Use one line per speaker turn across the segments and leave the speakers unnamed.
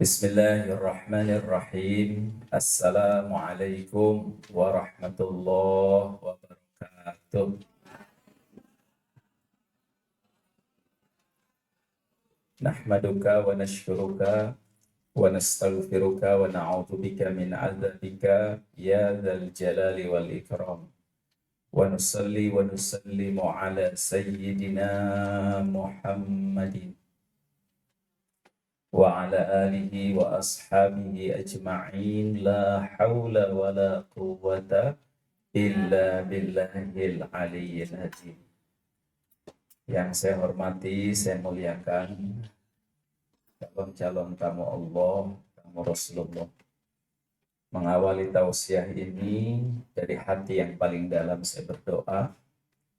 Bismillahirrahmanirrahim. Assalamualaikum warahmatullahi wabarakatuh. Nahmaduka wa nashkuruka wa nastaghfiruka wa na'udzu bika min 'adzabika ya dzal jalali wal ikram. Wa nusalli wa nusallimu ala sayyidina Muhammadin wa ala alihi wa ashabihi ajma'in la hawla wa la quwwata illa billahil aliyyil azim. Yang saya hormati, saya muliakan calon-calon tamu Allah, tamu Rasulullah. Mengawali tausiah ini dari hati yang paling dalam saya berdoa,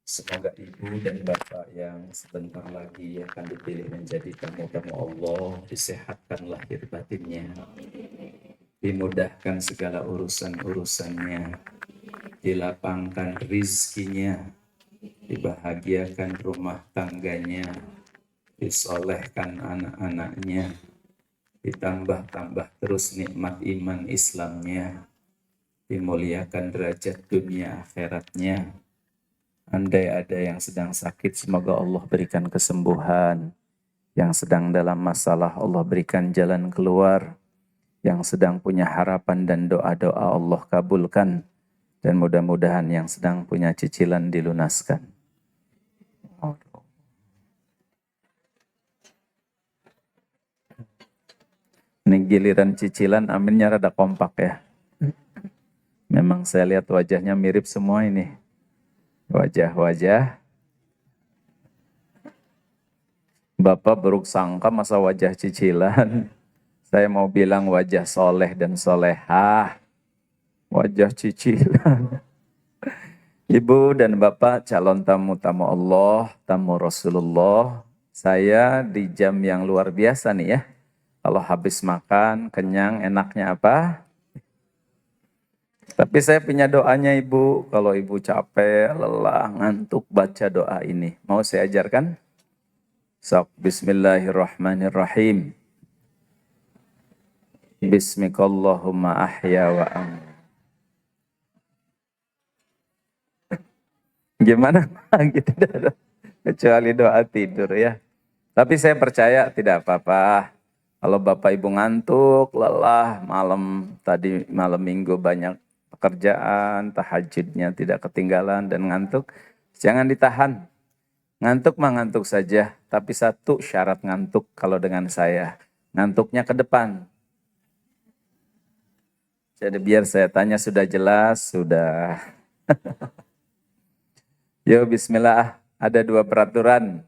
semoga ibu dan bapak yang sebentar lagi akan dipilih menjadi tamu-tamu Allah disehatkan lahir batinnya, dimudahkan segala urusan-urusannya, dilapangkan rizkinya, dibahagiakan rumah tangganya, disolehkan anak-anaknya, ditambah-tambah terus nikmat iman Islamnya, dimuliakan derajat dunia akhiratnya. Andai ada yang sedang sakit, semoga Allah berikan kesembuhan. Yang sedang dalam masalah, Allah berikan jalan keluar. Yang sedang punya harapan dan doa-doa, Allah kabulkan. Dan mudah-mudahan yang sedang punya cicilan dilunaskan. Ini giliran cicilan, aminnya rada kompak ya. Memang saya lihat wajahnya mirip semua ini. Wajah-wajah. Bapak beruk sangka masa wajah cicilan. Saya mau bilang wajah soleh dan solehah. Wajah cicilan. Ibu dan Bapak calon tamu-tamu Allah, tamu Rasulullah. Saya di jam yang luar biasa nih ya. Kalau habis makan, kenyang, enaknya apa? Tapi saya punya doanya Ibu. Kalau Ibu capek, lelah, ngantuk, baca doa ini. Mau saya ajarkan? Sok, bismillahirrahmanirrahim. Bismikallahumma ahya wa amin. Gimana? Gitu. Kecuali doa tidur ya. Tapi saya percaya tidak apa-apa. Kalau Bapak Ibu ngantuk, lelah, malam minggu banyak pekerjaan, tahajudnya tidak ketinggalan dan ngantuk, jangan ditahan. Ngantuk mah ngantuk saja, tapi satu syarat ngantuk kalau dengan saya, ngantuknya ke depan. Jadi biar saya tanya sudah jelas, sudah. Yo bismillah, ada 2 peraturan,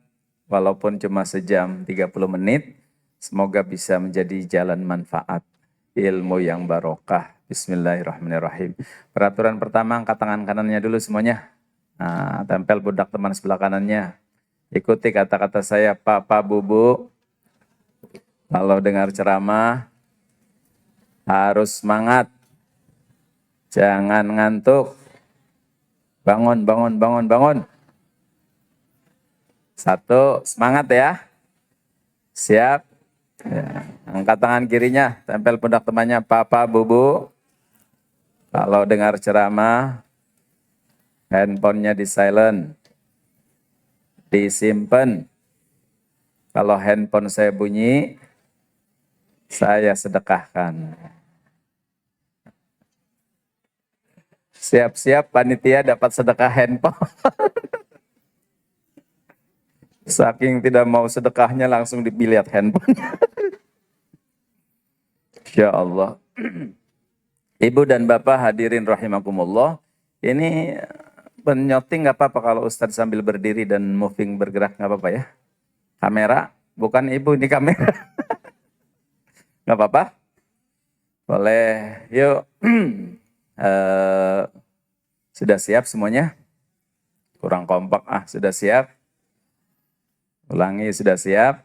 walaupun cuma sejam 30 menit, semoga bisa menjadi jalan manfaat, ilmu yang barokah. Bismillahirrahmanirrahim. Peraturan pertama, angkat tangan kanannya dulu semuanya. Nah, tempel budak teman sebelah kanannya. Ikuti kata-kata saya, Papa, Bu. Kalau dengar ceramah, harus semangat. Jangan ngantuk. Bangun. 1, semangat ya. Siap. Ya. Angkat tangan kirinya, tempel pundak temannya, Papa, Bu. Kalau dengar ceramah, handphonenya di silent, disimpan. Kalau handphone saya bunyi, saya sedekahkan. Siap-siap panitia dapat sedekah handphone. Saking tidak mau sedekahnya langsung dilihat handphone. Insya Allah. Ibu dan Bapak hadirin rahimakumullah. Ini penyoting nggak apa-apa kalau Ustadz sambil berdiri dan moving bergerak nggak apa-apa ya. Kamera, bukan Ibu ini kamera. Nggak apa-apa? Boleh. Yuk. Sudah siap semuanya? Kurang kompak. Sudah siap? Ulangi, sudah siap?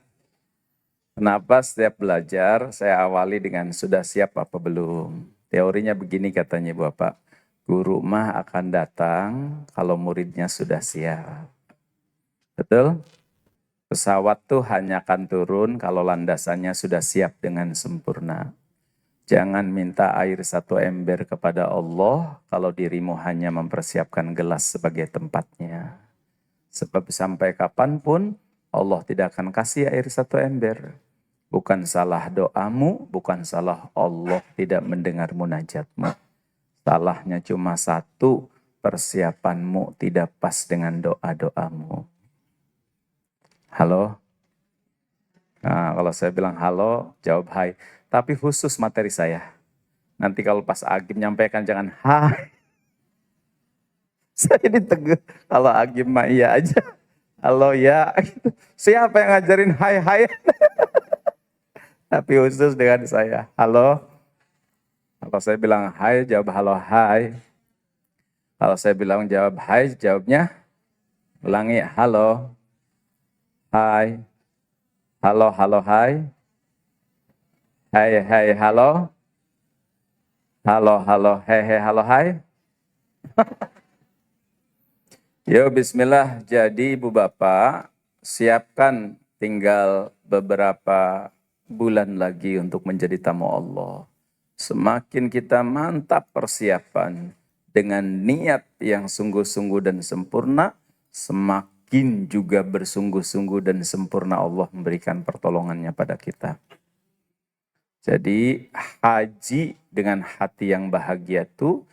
Kenapa setiap belajar saya awali dengan sudah siap apa belum? Teorinya begini katanya Bapak. Guru mah akan datang kalau muridnya sudah siap. Betul? Pesawat tuh hanya akan turun kalau landasannya sudah siap dengan sempurna. Jangan minta air 1 ember kepada Allah kalau dirimu hanya mempersiapkan gelas sebagai tempatnya. Sebab sampai kapanpun Allah tidak akan kasih air 1 ember. Bukan salah doamu, bukan salah Allah tidak mendengar munajatmu. Salahnya cuma satu, persiapanmu tidak pas dengan doa-doamu. Halo? Nah, kalau saya bilang halo, jawab hai. Tapi khusus materi saya. Nanti kalau pas Agim nyampaikan jangan hai. Saya ditegur. Kalau Agim mah iya aja. Halo ya. Gitu. Siapa yang ngajarin hai hai? Tapi khusus dengan saya. Halo. Kalau saya bilang hai, jawab halo hai. Kalau saya bilang jawab hai, jawabnya ulangi halo. Hai. Halo, halo, hai. Hai, hai, halo. Halo, halo, hehe, halo, hai. Yo, bismillah. Jadi Ibu Bapak, siapkan tinggal beberapa bulan lagi untuk menjadi tamu Allah. Semakin kita mantap persiapan dengan niat yang sungguh-sungguh dan sempurna, semakin juga bersungguh-sungguh dan sempurna Allah memberikan pertolongannya pada kita. Jadi haji dengan hati yang bahagia itu,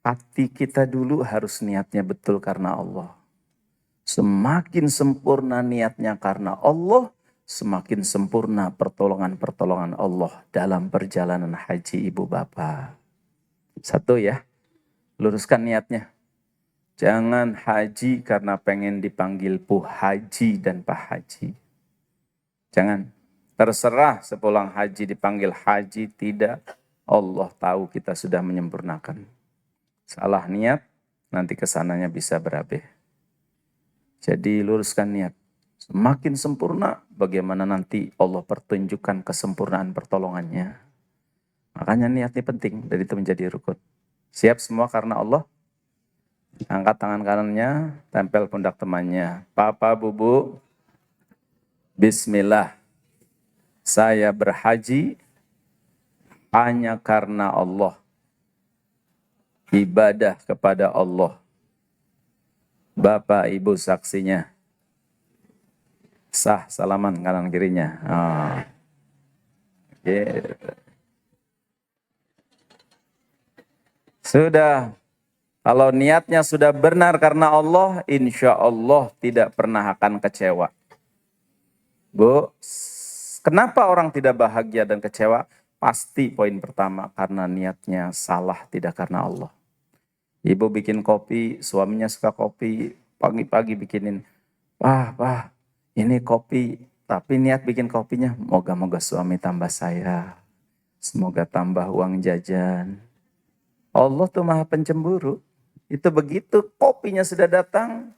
hati kita dulu harus niatnya betul karena Allah. Semakin sempurna niatnya karena Allah, semakin sempurna pertolongan-pertolongan Allah dalam perjalanan haji Ibu Bapak. Satu ya, luruskan niatnya. Jangan haji karena pengen dipanggil Bu Haji dan Pak Haji. Jangan. Terserah sepulang haji dipanggil haji, tidak. Allah tahu kita sudah menyempurnakan. Salah niat, nanti kesananya bisa berabe. Jadi luruskan niat. Semakin sempurna, bagaimana nanti Allah pertunjukkan kesempurnaan pertolongannya. Makanya niat ini penting, dari itu menjadi rukun. Siap semua karena Allah? Angkat tangan kanannya, tempel pundak temannya. Papa, Bubu, Bismillah. Saya berhaji hanya karena Allah. Ibadah kepada Allah. Bapak, Ibu saksinya. Sah, salaman kanan kirinya. Oh. Gitu. Sudah. Kalau niatnya sudah benar karena Allah, insya Allah tidak pernah akan kecewa. Bu, kenapa orang tidak bahagia dan kecewa? Pasti poin pertama, karena niatnya salah, tidak karena Allah. Ibu bikin kopi, suaminya suka kopi, pagi-pagi bikinin, wah, ini kopi, tapi niat bikin kopinya, moga-moga suami tambah saya, semoga tambah uang jajan. Allah tuh maha pencemburu. Itu begitu kopinya sudah datang,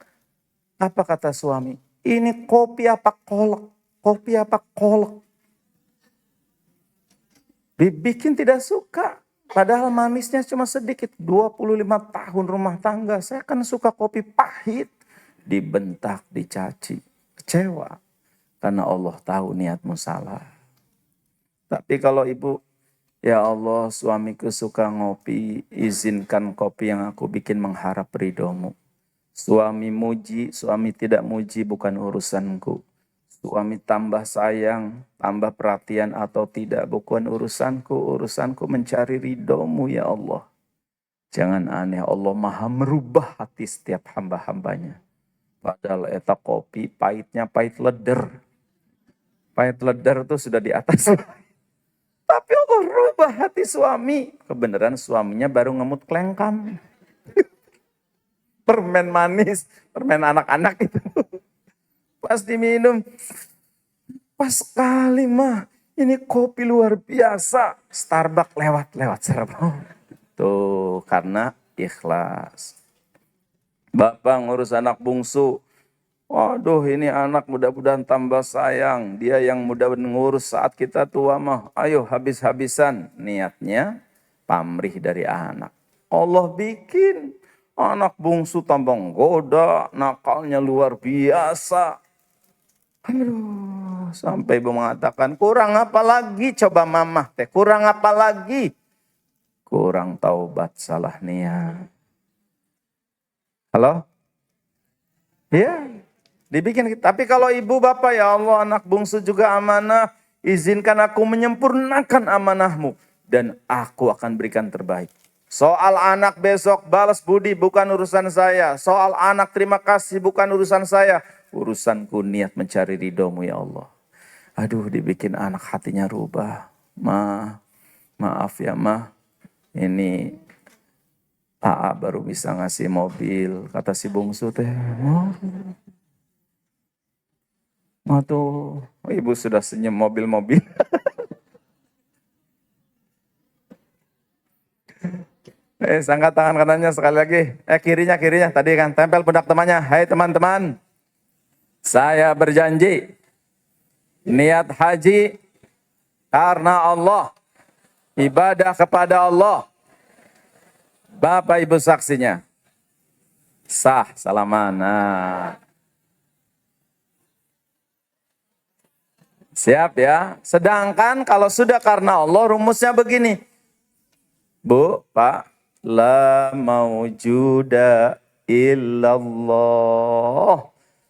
apa kata suami? Ini kopi apa kolak? Kopi apa kolak? Bikin tidak suka. Padahal manisnya cuma sedikit. 25 tahun rumah tangga. Saya kan suka kopi pahit. Dibentak, dicaci. Kecewa. Karena Allah tahu niatmu salah. Tapi kalau ibu, ya Allah suamiku suka ngopi. Izinkan kopi yang aku bikin mengharap ridhomu. Suami muji, suami tidak muji bukan urusanku. Suami tambah sayang, tambah perhatian atau tidak, bukan urusanku. Urusanku mencari ridhomu ya Allah. Jangan aneh, Allah maha merubah hati setiap hamba-hambanya. Padahal eta kopi pahitnya pahit leder. Pahit leder itu sudah di atas. Tapi Allah rubah hati suami. Kebenaran suaminya baru ngemut klengkam. Permen manis, permen anak-anak itu. Pas diminum, pas sekali mah, ini kopi luar biasa. Starbucks lewat serba. Tuh, karena ikhlas. Bapak ngurus anak bungsu. Waduh, ini anak mudah-mudahan tambah sayang. Dia yang mudah ngurus saat kita tua mah. Ayo habis-habisan. Niatnya pamrih dari anak. Allah bikin anak bungsu tambah goda, nakalnya luar biasa. Aduh, sampai ibu mengatakan, kurang apa lagi coba mamah teh, kurang apa lagi? Kurang taubat salah niat. Halo? Ya, dibikin. Tapi kalau ibu bapak, ya Allah, anak bungsu juga amanah, izinkan aku menyempurnakan amanahmu, dan aku akan berikan terbaik. Soal anak besok balas budi bukan urusan saya. Soal anak terima kasih bukan urusan saya. Urusanku niat mencari ridhomu ya Allah. Aduh, dibikin anak hatinya rubah. Maaf ya mah, ini AA baru bisa ngasih mobil. Kata si bungsu teh, tuh, ibu sudah senyum mobil-mobil. Angkat tangan kanannya sekali lagi. Kirinya. Tadi kan tempel pundak temannya. Hai teman-teman, saya berjanji niat haji karena Allah, ibadah kepada Allah. Bapak Ibu saksinya. Sah, salaman. Nah. Siap ya. Sedangkan kalau sudah karena Allah, rumusnya begini. Bu, Pak, la maujuda illallah.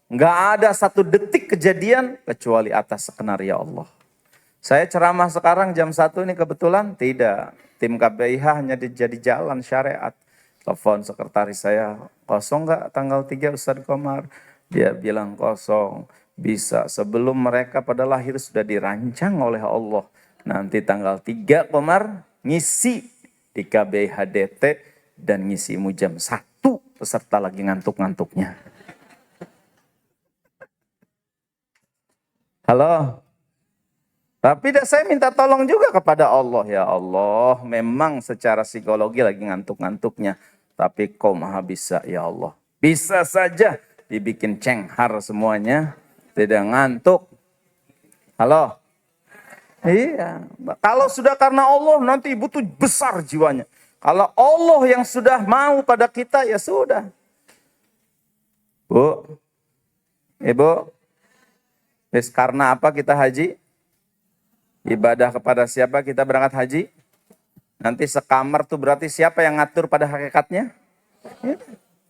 Nggak ada satu detik kejadian kecuali atas skenario Allah. Saya ceramah sekarang jam 1 ini kebetulan tidak. Tim KBIH hanya jadi jalan syariat. Telepon sekretaris saya, kosong nggak tanggal 3 Ustadz Komar? Dia bilang kosong. Bisa sebelum mereka pada lahir sudah dirancang oleh Allah. Nanti tanggal 3 Komar ngisi di KBIH DT dan ngisimu jam 1 peserta lagi ngantuk-ngantuknya. Halo? Tapi saya minta tolong juga kepada Allah. Ya Allah, memang secara psikologi lagi ngantuk-ngantuknya. Tapi kau maha bisa ya Allah. Bisa saja dibikin cenghar semuanya. Tidak ngantuk. Halo? Iya. Kalau sudah karena Allah nanti ibu tuh besar jiwanya. Kalau Allah yang sudah mau pada kita ya sudah. Bu, Ibu, karena apa kita haji? Ibadah kepada siapa kita berangkat haji? Nanti sekamar tuh berarti siapa yang ngatur pada hakikatnya? Ya.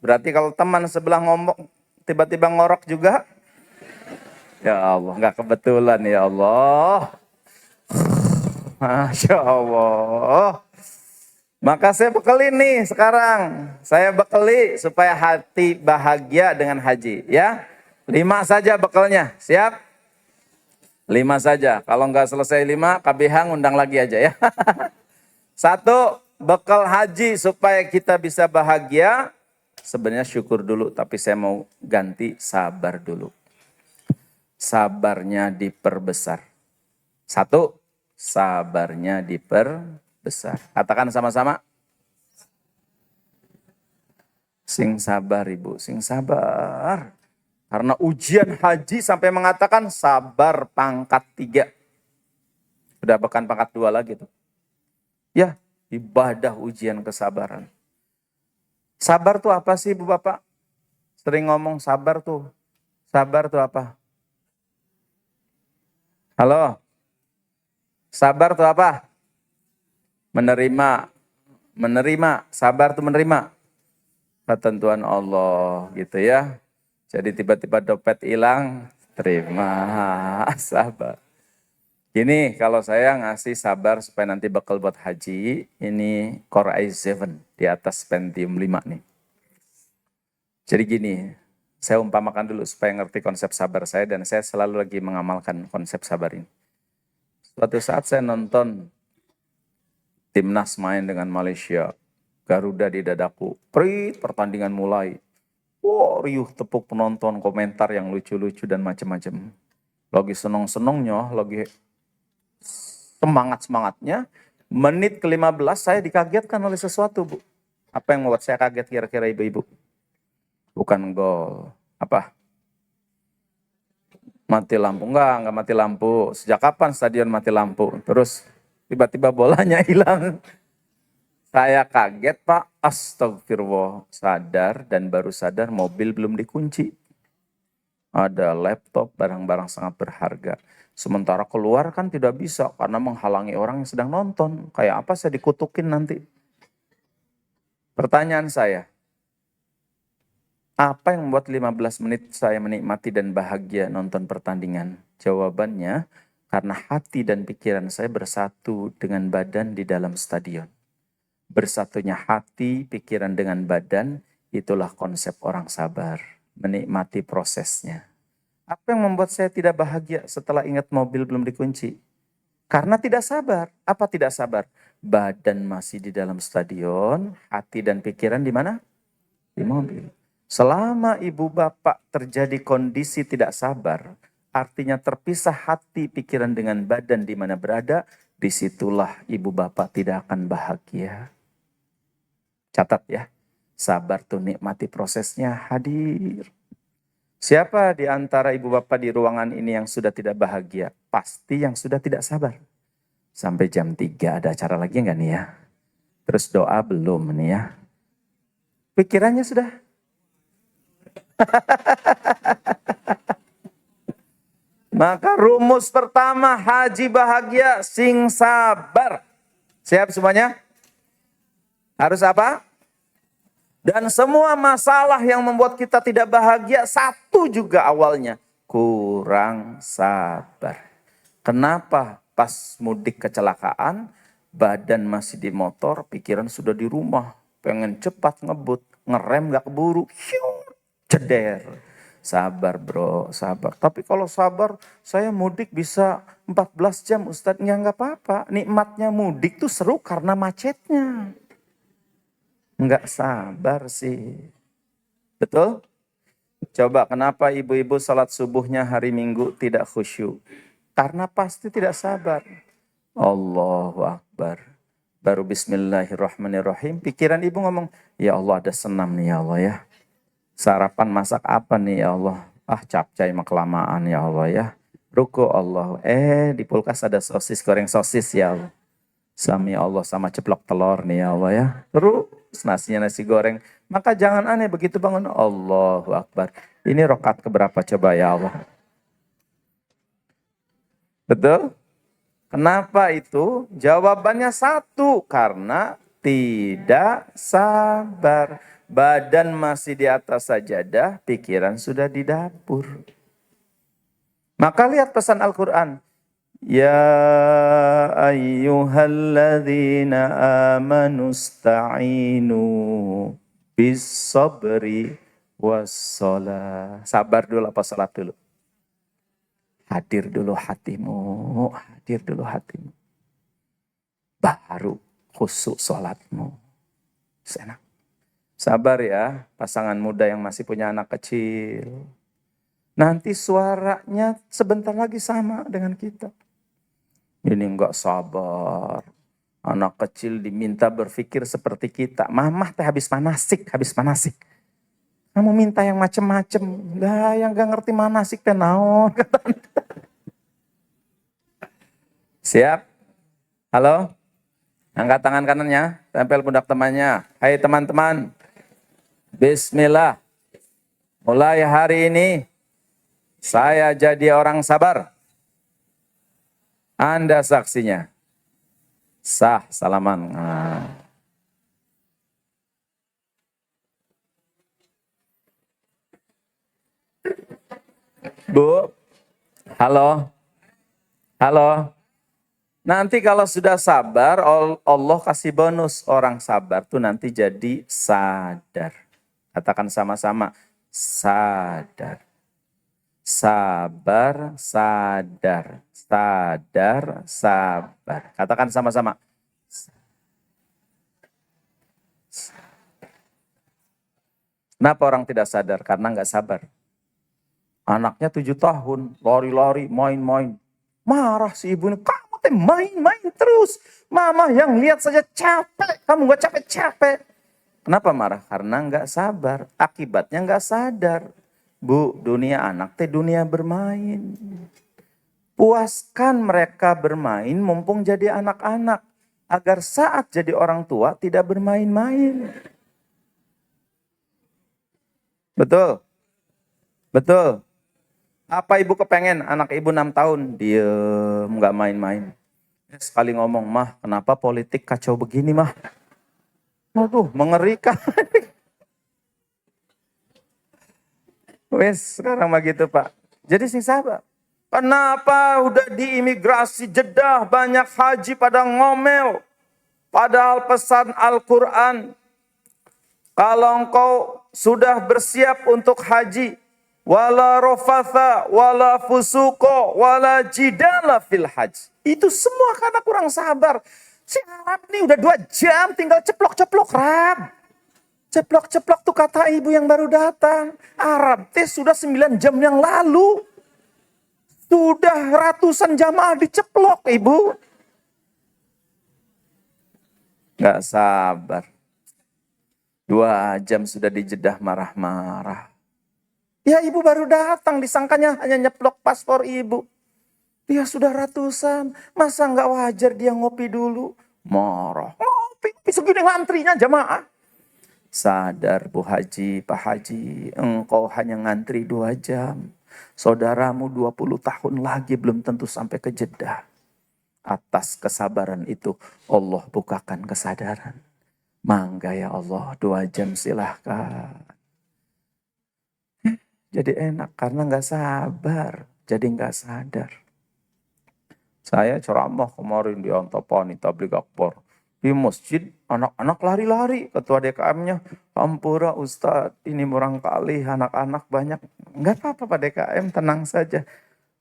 Berarti kalau teman sebelah ngomong tiba-tiba ngorok juga? Ya Allah, nggak kebetulan ya Allah. Masya Allah. Maka saya bekali nih sekarang. Saya bekali supaya hati bahagia dengan haji. Ya, 5 saja bekalnya. Siap? 5 saja. Kalau nggak selesai 5, KBH ngundang lagi aja ya. 1, bekal haji supaya kita bisa bahagia. Sebenarnya syukur dulu, tapi saya mau ganti sabar dulu. Sabarnya diperbesar. 1, sabarnya diperbesar. Katakan sama-sama. Sing sabar ibu, sing sabar. Karena ujian haji sampai mengatakan sabar pangkat 3. Udah bukan pangkat 2 lagi tuh. Ya, ibadah ujian kesabaran. Sabar tuh apa sih ibu bapak? Sering ngomong sabar tuh. Sabar tuh apa? Halo? Sabar tuh apa? Menerima. Menerima. Sabar tuh menerima ketentuan Allah gitu ya. Jadi tiba-tiba dompet hilang, terima, sabar. Gini, kalau saya ngasih sabar supaya nanti bakal buat haji, ini Core i7 di atas Pentium 5 nih. Jadi gini, saya umpamakan dulu supaya ngerti konsep sabar saya dan saya selalu lagi mengamalkan konsep sabar ini. Suatu saat saya nonton timnas main dengan Malaysia, Garuda di dadaku, pertandingan mulai. Wow, riuh tepuk penonton, komentar yang lucu-lucu dan macam-macam. Lagi seneng-senengnya, lagi semangat-semangatnya. Menit ke-15 saya dikagetkan oleh sesuatu, Bu. Apa yang membuat saya kaget kira-kira ibu-ibu? Bukan gol. Apa? Mati lampu. Enggak mati lampu. Sejak kapan stadion mati lampu? Terus tiba-tiba bolanya hilang. Saya kaget Pak, astagfirullah, sadar dan baru sadar mobil belum dikunci. ada laptop, barang-barang sangat berharga. Sementara keluar kan tidak bisa karena menghalangi orang yang sedang nonton. Kayak apa saya dikutukin nanti? Pertanyaan saya, apa yang membuat 15 menit saya menikmati dan bahagia nonton pertandingan? Jawabannya, karena hati dan pikiran saya bersatu dengan badan di dalam stadion. Bersatunya hati, pikiran dengan badan, itulah konsep orang sabar. Menikmati prosesnya. Apa yang membuat saya tidak bahagia setelah ingat mobil belum dikunci? Karena tidak sabar. Apa tidak sabar? Badan masih di dalam stadion, hati dan pikiran di mana? Di mobil. Selama ibu bapak terjadi kondisi tidak sabar, artinya terpisah hati, pikiran dengan badan di mana berada, disitulah ibu bapak tidak akan bahagia. Catat ya, sabar tuh nikmati prosesnya, hadir. Siapa di antara ibu bapak di ruangan ini yang sudah tidak bahagia? Pasti yang sudah tidak sabar. Sampai jam 3 ada acara lagi enggak nih ya? Terus doa belum nih ya? Pikirannya sudah. Maka rumus pertama haji bahagia sing sabar. Siap semuanya? Harus apa? Dan semua masalah yang membuat kita tidak bahagia, satu juga awalnya. Kurang sabar. Kenapa pas mudik kecelakaan, badan masih di motor, pikiran sudah di rumah. Pengen cepat ngebut, ngerem gak keburu. Ceder. Sabar bro, sabar. Tapi kalau sabar, saya mudik bisa 14 jam Ustadz. Ya gak apa-apa, nikmatnya mudik tuh seru karena macetnya. Enggak sabar sih. Betul? Coba kenapa ibu-ibu salat subuhnya hari Minggu tidak khusyuk? Karena pasti tidak sabar. Allahu Akbar. Baru bismillahirrahmanirrahim. Pikiran ibu ngomong, ya Allah ada senam nih ya Allah ya. Sarapan masak apa nih ya Allah? Ah capcay mah kelamaan ya Allah ya. Ruku Allah. Di kulkas ada sosis, goreng sosis ya Allah. Sami Allah sama ceplok telur nih ya Allah ya. Terus nasinya nasi goreng. Maka jangan aneh begitu bangun. Allahu Akbar. Ini rokat keberapa coba ya Allah. Betul? Kenapa itu? Jawabannya satu. Karena tidak sabar. Badan masih di atas sajadah, pikiran sudah di dapur. Maka lihat pesan Al-Quran. Ya ayyuhalladzina amanu sta'inu bis sabri wassalah. Sabar dulu apa salat dulu? Hadir dulu hatimu, hadir dulu hatimu. Baru khusyuk salatmu. Enak. Sabar ya, pasangan muda yang masih punya anak kecil. Nanti suaranya sebentar lagi sama dengan kita. Ini enggak sabar. Anak kecil diminta berpikir seperti kita. Mamah teh habis manasik. Kamu minta yang macem-macem. Lah yang gak ngerti manasik teh naon. Siap? Halo? Angkat tangan kanannya. Tempel pundak temannya. Hai teman-teman. Bismillah. Mulai hari ini saya jadi orang sabar. Anda saksinya. Sah, salaman. Bu, halo. Halo. Nanti kalau sudah sabar, Allah kasih bonus. Orang sabar tuh nanti jadi sadar. Katakan sama-sama. Sadar. Sabar, sadar. Sadar, sabar. Katakan sama-sama. Kenapa orang tidak sadar? Karena nggak sabar. Anaknya 7 tahun, lari-lari, main-main. Marah si ibu ini, kamu teh main-main terus. Mama yang lihat saja capek, kamu nggak capek-capek. Kenapa marah? Karena nggak sabar. Akibatnya nggak sadar. Bu, dunia anak teh dunia bermain. Puaskan mereka bermain mumpung jadi anak-anak. Agar saat jadi orang tua tidak bermain-main. Betul? Betul? Apa ibu kepengen? Anak ibu 6 tahun. Diem, nggak main-main. Sekali ngomong, mah kenapa politik kacau begini mah? Waduh, mengerikan. Wes, sekarang mah gitu Pak. Jadi sing sabar. Kenapa udah di imigrasi Jeddah banyak haji pada ngomel? Padahal pesan Al-Quran, kalau engkau sudah bersiap untuk haji, wala rofatha, wala fusuko, wala jidala fil haj. Itu semua karena kurang sabar. Si Arab nih udah 2 jam tinggal ceplok-ceplok Rab. Ceplok-ceplok tuh kata ibu yang baru datang. Arab teh sudah 9 jam yang lalu. Sudah ratusan jamaah diceplok ibu. Gak sabar. 2 jam sudah di Jeddah marah-marah. Ya ibu baru datang, disangkanya hanya nyeplok paspor ibu. Dia sudah ratusan, masa nggak wajar dia ngopi dulu? Marah, ngopi segini ngantrinya jamaah. Sadar Bu Haji, Pak Haji, engkau hanya ngantri 2 jam. Saudaramu 20 tahun lagi belum tentu sampai ke Jeddah. Atas kesabaran itu Allah bukakan kesadaran. Mangga ya Allah, 2 jam silahkan. Jadi enak karena nggak sabar, jadi nggak sadar. Saya ceramah kemarin di Antapani Tabligh Akbar. Di masjid, anak-anak lari-lari. Ketua DKM-nya, ampura Ustadz, ini murang kali, anak-anak banyak. Enggak apa-apa Pak DKM, tenang saja.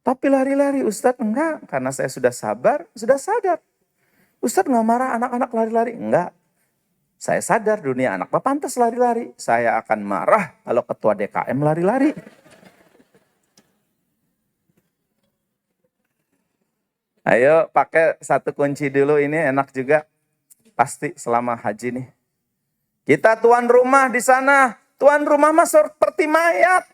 Tapi lari-lari Ustadz, enggak. Karena saya sudah sabar, sudah sadar. Ustadz nggak marah anak-anak lari-lari? Enggak. Saya sadar dunia anak Pak pantas lari-lari. Saya akan marah kalau ketua DKM lari-lari. Ayo pakai 1 kunci dulu, ini enak juga. Pasti selama haji nih. Kita tuan rumah di sana. Tuan rumah mah seperti mayat.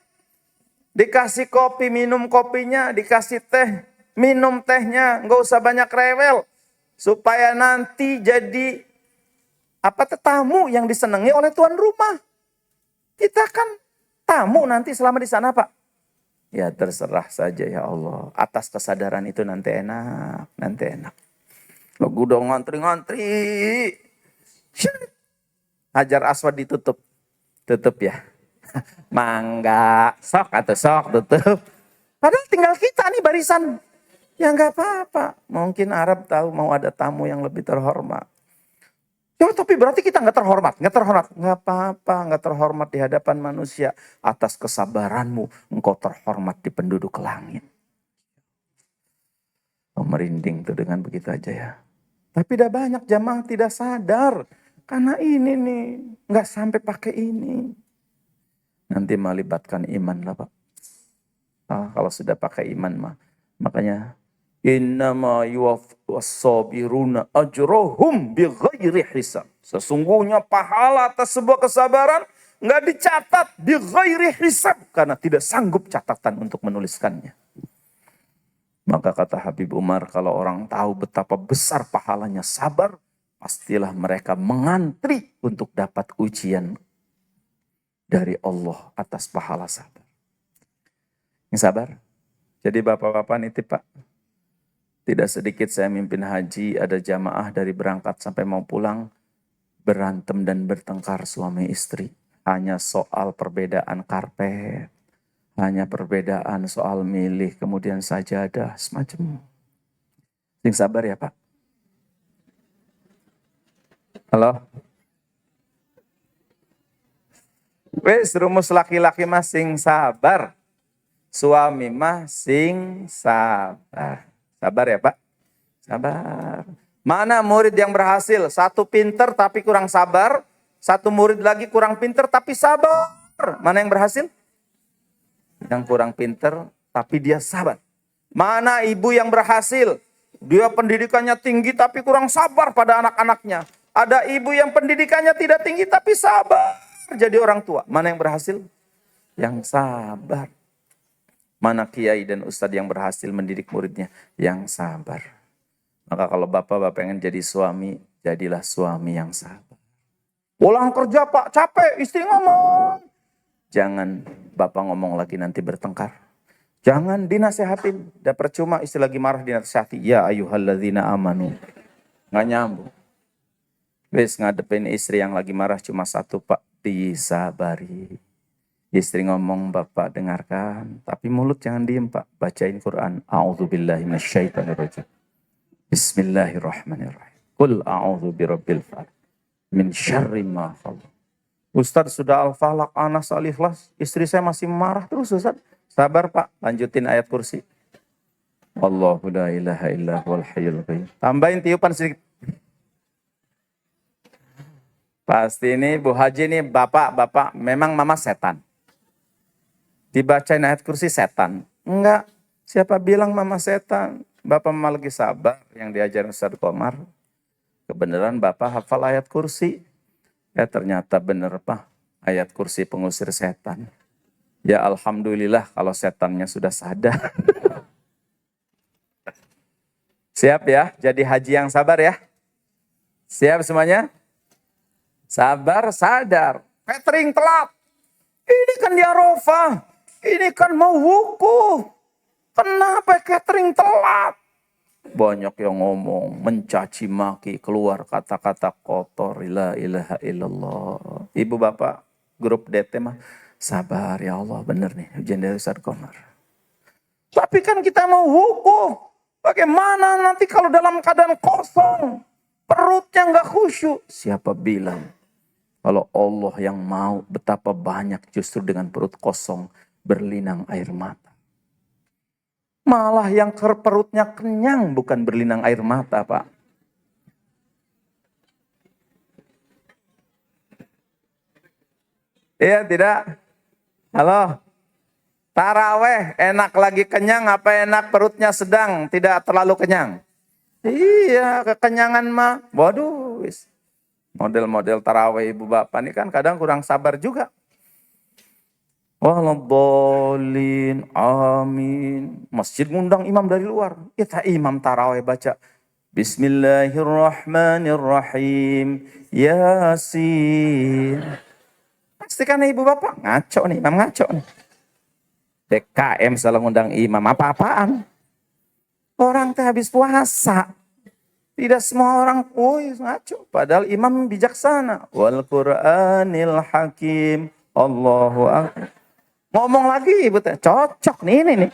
Dikasih kopi, minum kopinya. Dikasih teh, minum tehnya. Nggak usah banyak rewel. Supaya nanti jadi tamu yang disenangi oleh tuan rumah. Kita kan tamu nanti selama di sana Pak. Ya terserah saja ya Allah. Atas kesadaran itu nanti enak. Nanti enak. Lo udah ngantri-ngantri. Hajar Aswad ditutup. Tutup ya. Mangga. Sok atau sok tutup. Padahal tinggal kita nih barisan. Ya nggak apa-apa. Mungkin Arab tahu mau ada tamu yang lebih terhormat. Ya, tapi berarti kita nggak terhormat, nggak terhormat. Nggak apa-apa, nggak terhormat di hadapan manusia. Atas kesabaranmu, engkau terhormat di penduduk langit. Oh, merinding tuh dengan begitu aja ya. Tapi udah banyak jamaah tidak sadar. Karena ini nih, nggak sampai pakai ini. Nanti melibatkan iman lah Pak. Kalau sudah pakai iman mah. Makanya innama yuwaffas-sabiruna ajrahum bighairi hisab. Sesungguhnya pahala atas sebuah kesabaran nggak dicatat bighairi hisab karena tidak sanggup catatan untuk menuliskannya. Maka kata Habib Umar, kalau orang tahu betapa besar pahalanya sabar, pastilah mereka mengantri untuk dapat ujian dari Allah atas pahala sabar. Yang sabar. Jadi bapak-bapak nitip Pak. Tidak sedikit saya mimpin haji, ada jamaah dari berangkat sampai mau pulang, berantem dan bertengkar suami istri. Hanya soal perbedaan karpet, hanya perbedaan soal milih, kemudian sajadah, semacam. Sing sabar ya Pak. Halo? Wes, rumus laki-laki mah sing sabar. Suami mah sing sabar. Sabar ya Pak? Sabar. Mana murid yang berhasil? Satu pinter tapi kurang sabar. Satu murid lagi kurang pinter tapi sabar. Mana yang berhasil? Yang kurang pinter tapi dia sabar. Mana ibu yang berhasil? Dia pendidikannya tinggi tapi kurang sabar pada anak-anaknya. Ada ibu yang pendidikannya tidak tinggi tapi sabar jadi orang tua. Mana yang berhasil? Yang sabar. Mana kiai dan ustadz yang berhasil mendidik muridnya? Yang sabar. Maka kalau bapak pengen jadi suami, jadilah suami yang sabar. Pulang kerja Pak, capek, istri ngomong. Jangan bapak ngomong lagi nanti bertengkar. Jangan dinasehatin. Udah percuma istri lagi marah dinasehati. Ya ayyuhalladzina amanu. Nggak nyambung. Wis ngadepin istri yang lagi marah cuma satu, Pak. Disabari. Istri ngomong, Bapak dengarkan. Tapi mulut jangan diem, Pak. Bacain Quran. A'udzubillahi minasyaitonirrajim. Bismillahirrahmanirrahim. Qul a'udzu birabbil falaq. Min syarri ma khalaq. Ustadz sudah al-falaq, anas, al-ikhlas. Istri saya masih marah terus, Ustadz. Sabar, Pak. Lanjutin ayat kursi. Allahu la ilaha illa huwal hayyul qayyum. Tambahin tiupan sedikit. Pasti ini Bu Haji nih, Bapak, memang mama setan. Dibacain ayat kursi setan. Enggak. Siapa bilang mama setan? Bapak mama lagi sabar yang diajarin Ustadz Komar. Kebenaran Bapak hafal ayat kursi. Ya ternyata bener, Pak. Ayat kursi pengusir setan. Ya alhamdulillah kalau setannya sudah sadar. Siap ya, jadi haji yang sabar ya. Siap semuanya? Sabar, sadar. Catering telat. Ini kan di Arafah. Ini kan mau wukuf. Kenapa catering telat? Banyak yang ngomong, mencaci maki, keluar kata-kata kotor. La ilaha illallah. Ibu bapak, grup DT mah. Sabar ya Allah, bener nih ujian dari Ustadz Komar. Tapi kan kita mau wukuf. Bagaimana nanti kalau dalam keadaan kosong? Perutnya nggak khusyuk. Siapa bilang? Kalau Allah yang mau betapa banyak justru dengan perut kosong berlinang air mata. Malah yang perutnya kenyang bukan berlinang air mata, Pak. Iya tidak? Halo? Taraweh enak lagi kenyang apa enak perutnya sedang tidak terlalu kenyang? Iya, kekenyangan mah. Waduh, model-model taraweh ibu bapak ini kan kadang kurang sabar juga. Waladhdallin, amin. Masjid ngundang imam dari luar. Kita imam taraweh baca. Bismillahirrahmanirrahim. Yasin. Pastikan ibu bapak ngaco nih, imam ngaco nih. DKM salah ngundang imam, apa-apaan. Orang teh habis puasa. Tidak semua orang ngaco. Padahal imam bijaksana. Wal Qur'anil Hakim. Allahu Akbar. Ngomong lagi ibu teh, cocok nih ini nih.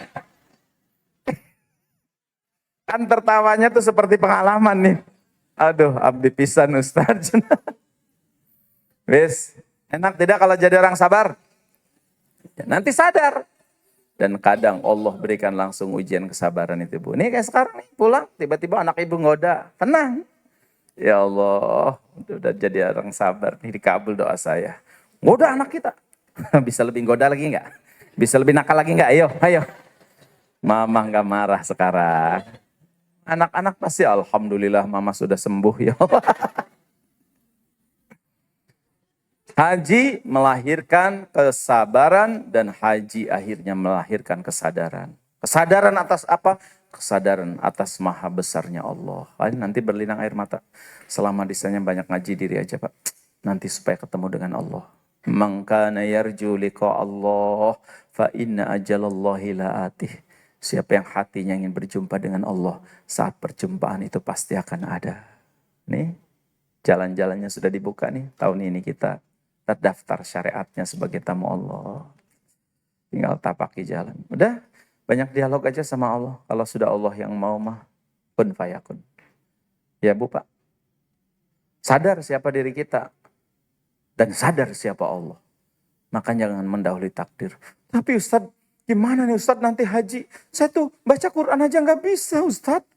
Kan tertawanya tuh seperti pengalaman nih. Aduh, abdi pisan Ustaz. Wis, enak tidak kalau jadi orang sabar? Ya, nanti sadar. Dan kadang Allah berikan langsung ujian kesabaran itu, Bu. Ini kayak sekarang nih, pulang, tiba-tiba anak ibu ngoda. Tenang. Ya Allah, udah jadi orang sabar nih, dikabul doa saya. Ngoda anak kita. Bisa lebih ngoda lagi enggak? Bisa lebih nakal lagi enggak? Ayo. Mama enggak marah sekarang. Anak-anak pasti alhamdulillah mama sudah sembuh ya Allah. Haji melahirkan kesabaran dan haji akhirnya melahirkan kesadaran. Kesadaran atas apa? Kesadaran atas maha besarnya Allah. Nanti berlinang air mata. Selama di sana banyak ngaji diri aja Pak. Nanti supaya ketemu dengan Allah. Man kana yarju liqa Allah fa inna ajalallahi la'atih. Siapa yang hatinya ingin berjumpa dengan Allah, saat perjumpaan itu pasti akan ada. Nih, jalan-jalannya sudah dibuka nih. Tahun ini kita terdaftar syariatnya sebagai tamu Allah. Tinggal tapaki jalan. Udah, banyak dialog aja sama Allah. Kalau sudah Allah yang mau mah, kun fayakun. Ya Bu Pak. Sadar siapa diri kita. Dan sadar siapa Allah. Maka jangan mendahului takdir. Tapi Ustadz, gimana nih Ustadz nanti haji? Saya tuh baca Quran aja nggak bisa Ustadz.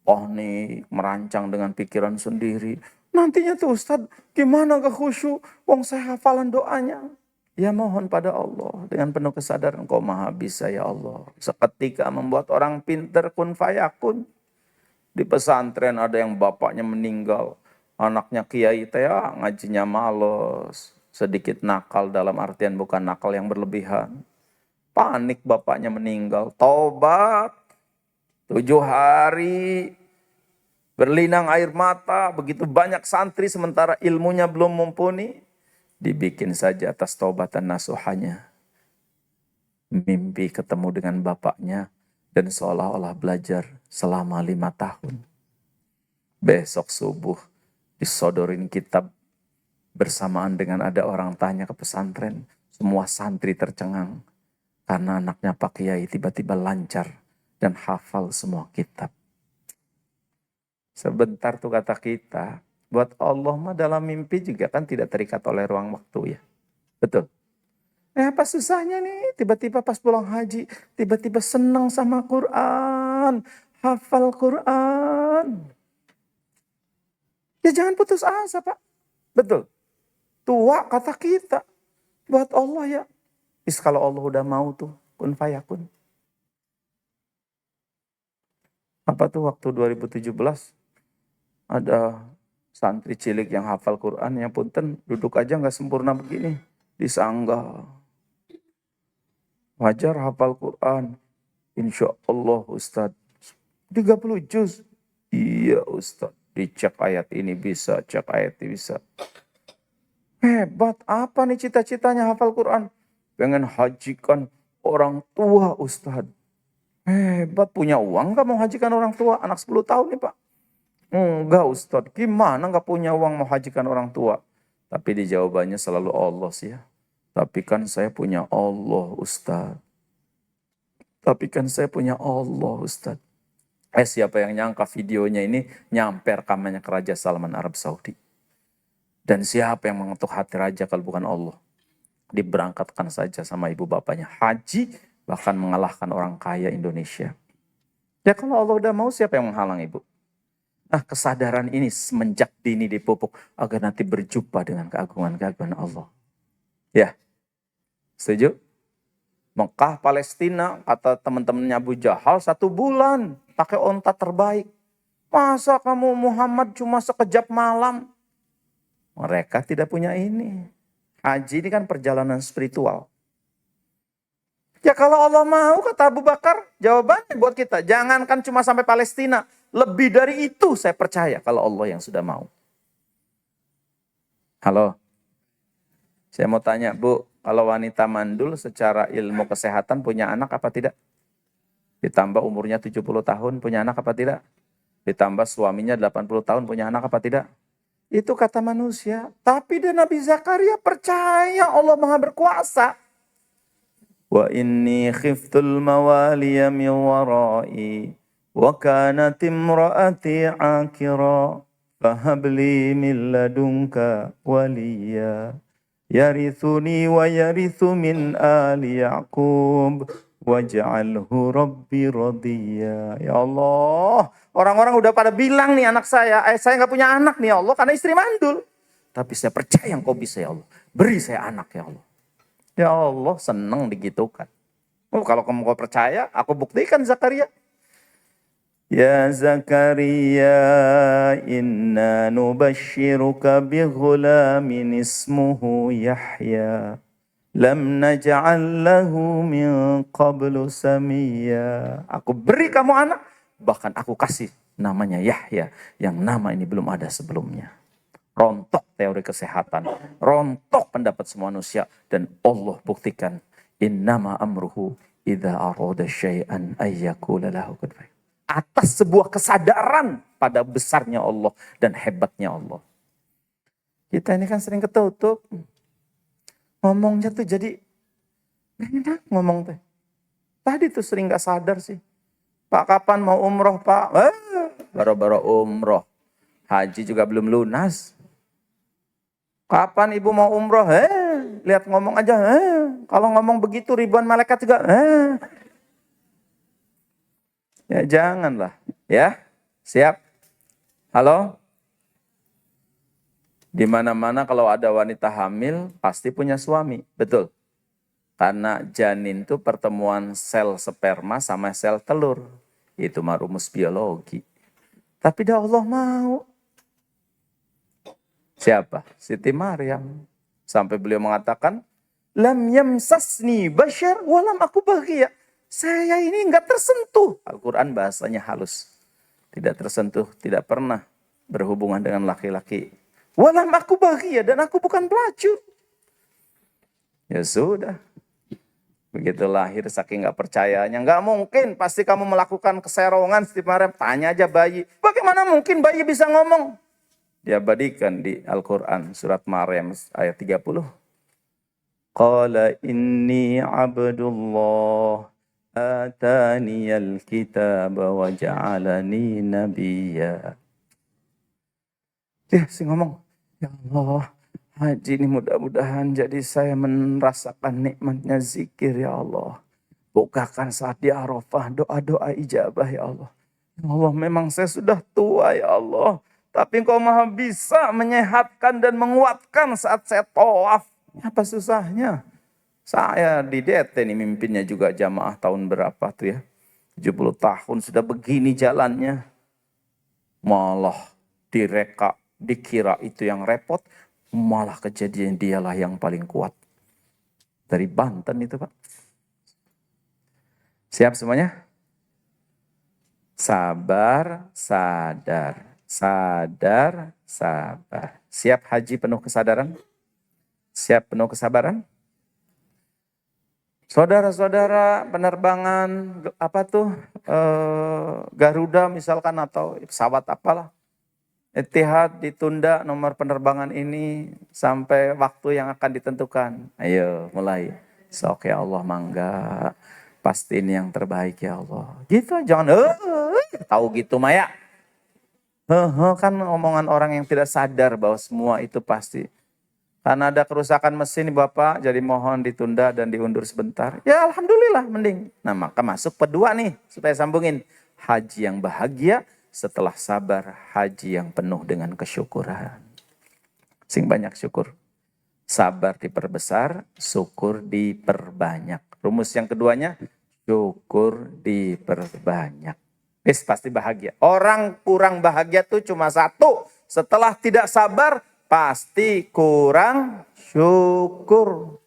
Oh nih, merancang dengan pikiran sendiri. Nantinya tuh Ustadz, gimana gak khusyuk? Wong saya hafalan doanya. Ya mohon pada Allah dengan penuh kesadaran Kau maha bisa ya Allah. Seketika membuat orang pinter kun fayakun. Di pesantren ada yang bapaknya meninggal. Anaknya kiai teh ngajinya males. Sedikit nakal dalam artian bukan nakal yang berlebihan. Panik bapaknya meninggal. Taubat. 7 hari. Berlinang air mata, begitu banyak santri sementara ilmunya belum mumpuni. Dibikin saja atas taubatan nasuhanya. mimpi ketemu dengan bapaknya dan seolah-olah belajar selama 5 tahun. Besok subuh disodorin kitab bersamaan dengan ada orang tanya ke pesantren. Semua santri tercengang karena anaknya Pak Kiai tiba-tiba lancar dan hafal semua kitab. Sebentar tuh kata kita, buat Allah mah dalam mimpi juga kan tidak terikat oleh ruang waktu ya. Betul. Apa susahnya nih? Tiba-tiba pas pulang haji, tiba-tiba senang sama Quran, hafal Quran. Ya jangan putus asa Pak. Betul. Tua kata kita. Buat Allah ya. Kalau Allah udah mau tuh, kun fayakun. Apa tuh waktu 2017, ada santri cilik yang hafal Quran, yang punten duduk aja nggak sempurna begini. Disanggah. Wajar hafal Quran. Insya Allah Ustadz. 30 juz. Iya Ustadz. Dicek ayat ini bisa, cek ayat ini bisa. Hebat. Apa nih cita-citanya hafal Quran? Pengen hajikan orang tua Ustadz. Hebat. Punya uang nggak mau hajikan orang tua? Anak 10 tahun nih Pak. Enggak Ustadz. Gimana nggak punya uang mau hajikan orang tua? Tapi di jawabannya selalu Allah sih ya. Tapi kan saya punya Allah Ustadz. Tapi kan saya punya Allah Ustadz. Siapa yang nyangka videonya ini nyampe rekamannya ke Raja Salman Arab Saudi. Dan siapa yang mengetuk hati Raja kalau bukan Allah. Diberangkatkan saja sama ibu bapaknya haji, bahkan mengalahkan orang kaya Indonesia. Ya kalau Allah udah mau, siapa yang menghalang ibu? Nah kesadaran ini semenjak dini dipupuk agar nanti berjumpa dengan keagungan-keagungan Allah. Ya, setuju? Mekah, Palestina, kata teman-temannya Abu Jahal 1 bulan pakai onta terbaik. Masa kamu Muhammad cuma sekejap malam? Mereka tidak punya ini. Haji ini kan perjalanan spiritual. Ya kalau Allah mau, kata Abu Bakar, jawabannya buat kita. Jangankan cuma sampai Palestina. Lebih dari itu saya percaya kalau Allah yang sudah mau. Halo. Saya mau tanya, Bu, kalau wanita mandul secara ilmu kesehatan punya anak apa tidak? Ditambah umurnya 70 tahun punya anak apa tidak? Ditambah suaminya 80 tahun punya anak apa tidak? Itu kata manusia. Tapi dia Nabi Zakaria percaya Allah Maha berkuasa. Wa inni khiftul mawaliya min warai wa kanat imraati akira fahabli min ladunka waliya. Yarithuni wa yarithu min ali Ya'qub waj'alhu rabbi radiyya. Ya Allah, orang-orang udah pada bilang nih anak saya nggak punya anak nih ya Allah karena istri mandul. Tapi saya percaya Engkau bisa ya Allah. Beri saya anak ya Allah. Ya Allah, senang digitukan. Kalau kamu percaya, aku buktikan Zakaria. Ya Zakaria, inna nubashiruka bi ghulamin ismuhu Yahya. Lam naj'al lahu min qablu samiyya. Aku beri kamu anak, bahkan aku kasih namanya Yahya, yang nama ini belum ada sebelumnya. Rontok teori kesehatan, rontok pendapat semua manusia, dan Allah buktikan, innama amruhu idza arada syai'an ayyakula lahu kun fayakun. Atas sebuah kesadaran pada besarnya Allah dan hebatnya Allah. Kita ini kan sering ketutup. Ngomongnya tuh jadi enak ngomong tuh. Tadi tuh sering gak sadar sih. Pak kapan mau umroh Pak? Baru-baru umroh. Haji juga belum lunas. Kapan ibu mau umroh? Lihat ngomong aja. Kalau ngomong begitu ribuan malaikat juga. Ya janganlah. Ya, siap. Halo? Di mana-mana kalau ada wanita hamil pasti punya suami, betul. Karena janin itu pertemuan sel sperma sama sel telur. Itu mah rumus biologi. Tapi dah Allah mau. Siapa? Siti Maryam. Sampai beliau mengatakan, lam yamsasni bashar walam aku bahagia. Saya ini enggak tersentuh. Al-Quran bahasanya halus. Tidak tersentuh, tidak pernah berhubungan dengan laki-laki. Walam aku bahagia dan aku bukan pelacur. Ya sudah. Begitu lahir saking nggak percayanya, nggak mungkin, pasti kamu melakukan keserongan setiap hari. Tanya aja bayi, bagaimana mungkin bayi bisa ngomong? Diabadikan di Al-Quran surat Maryam ayat 30. Qala inni abdullah ataniyal kitaba wa ja'alani nabiyya. Dia sih ngomong, ya Allah, haji ini mudah-mudahan jadi saya merasakan nikmatnya zikir ya Allah. Bukakan saat di Arafah doa-doa ijabah ya Allah. Ya Allah, memang saya sudah tua ya Allah. Tapi Engkau maha bisa menyehatkan dan menguatkan saat saya tawaf. Apa susahnya? Saya di DT nih mimpinnya juga jamaah tahun berapa tuh ya. 70 tahun sudah begini jalannya. Malah direka, dikira itu yang repot. Malah kejadian dialah yang paling kuat. Dari Banten itu Pak. Siap semuanya? Sabar, sadar. Sadar, sabar. Siap haji penuh kesadaran? Siap penuh kesabaran? Saudara-saudara penerbangan apa tuh Garuda misalkan atau pesawat apalah. Etihad ditunda nomor penerbangan ini sampai waktu yang akan ditentukan. Ayo mulai. Sok ya Allah mangga. Pasti ini yang terbaik ya Allah. Gitu jangan tahu gitu Maya. Kan omongan orang yang tidak sadar bahwa semua itu pasti. Karena ada kerusakan mesin Bapak, jadi mohon ditunda dan diundur sebentar. Ya Alhamdulillah mending. Nah maka masuk kedua nih, supaya sambungin. Haji yang bahagia setelah sabar, haji yang penuh dengan kesyukuran. Sing banyak syukur. Sabar diperbesar, syukur diperbanyak. Rumus yang keduanya, syukur diperbanyak. Pasti bahagia. Orang kurang bahagia tuh cuma satu. Setelah tidak sabar, pasti kurang syukur.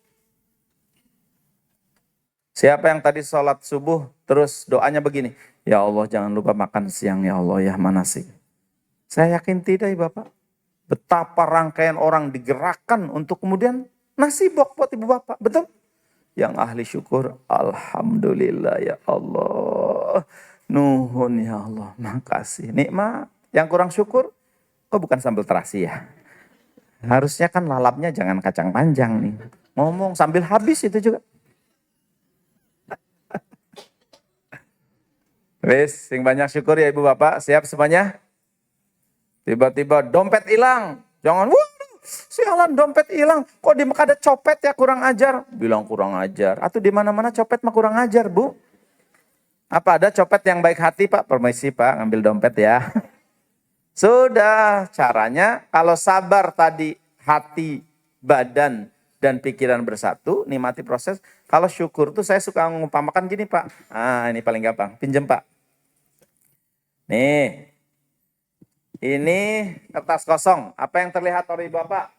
Siapa yang tadi sholat subuh terus doanya begini, ya Allah jangan lupa makan siang ya Allah ya manasik. Saya yakin tidak ya Bapak. Betapa rangkaian orang digerakkan untuk kemudian nasi bok buat ibu bapak, betul? Yang ahli syukur, alhamdulillah ya Allah. Nuhun ya Allah, makasih. Nikmat. Yang kurang syukur, kok bukan sambal terasi ya? Harusnya kan lalapnya jangan kacang panjang nih. Ngomong sambil habis itu juga. Wes, sing banyak syukur ya ibu bapak. Siap semuanya? Tiba-tiba dompet hilang. Jangan, sialan dompet hilang. Kok di Mekah ada copet ya kurang ajar? Bilang kurang ajar. Atau di mana-mana copet mah kurang ajar bu. Apa ada copet yang baik hati Pak? Permisi Pak, ngambil dompet ya. Sudah, caranya kalau sabar tadi hati, badan, dan pikiran bersatu, nikmati proses. Kalau syukur tuh saya suka mengumpamakan gini Pak. Ini paling gampang, pinjem Pak. Nih, ini kertas kosong. Apa yang terlihat oleh Bapak?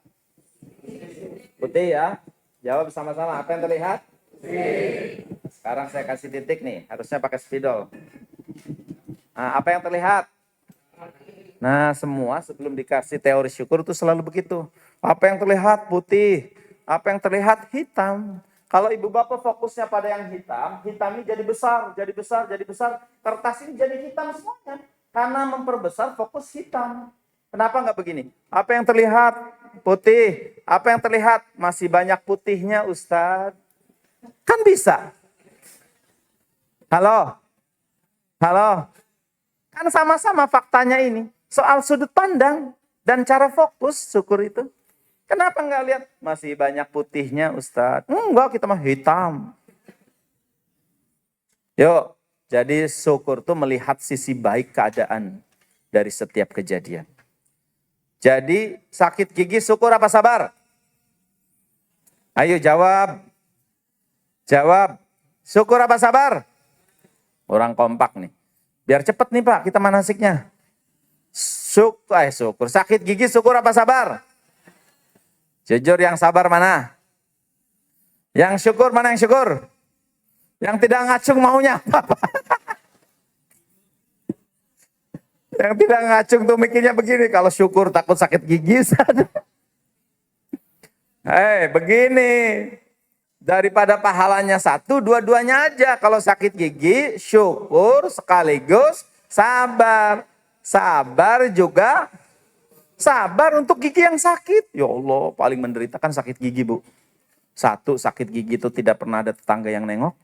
Putih ya. Jawab sama-sama, apa yang terlihat? Putih. Sekarang saya kasih titik nih, harusnya pakai spidol. Apa yang terlihat? Nah semua sebelum dikasih teori syukur itu selalu begitu. Apa yang terlihat putih, apa yang terlihat hitam. Kalau ibu bapak fokusnya pada yang hitam, hitam ini jadi besar, jadi besar, jadi besar. Kertas ini jadi hitam semuanya. Karena memperbesar fokus hitam. Kenapa nggak begini? Apa yang terlihat putih, apa yang terlihat masih banyak putihnya Ustadz. Kan bisa. Halo, halo. Kan sama-sama faktanya ini. Soal sudut pandang dan cara fokus syukur itu. Kenapa nggak lihat? Masih banyak putihnya Ustadz. Enggak, kita mah hitam. Yuk, jadi syukur itu melihat sisi baik keadaan dari setiap kejadian. Jadi sakit gigi syukur apa sabar? Ayo jawab. Jawab. Syukur apa sabar? Orang kompak nih. Biar cepet nih Pak, kita manasiknya. Syukur. Sakit gigi syukur apa sabar? Jujur yang sabar mana? Yang syukur mana yang syukur? Yang tidak ngacung maunya apa? Yang tidak ngacung tuh mikirnya begini. Kalau syukur takut sakit gigi. Begini. Daripada pahalanya satu, dua-duanya aja. Kalau sakit gigi, syukur sekaligus sabar. Sabar juga, sabar untuk gigi yang sakit. Ya Allah, paling menderita kan sakit gigi, Bu. Satu, sakit gigi itu tidak pernah ada tetangga yang nengok.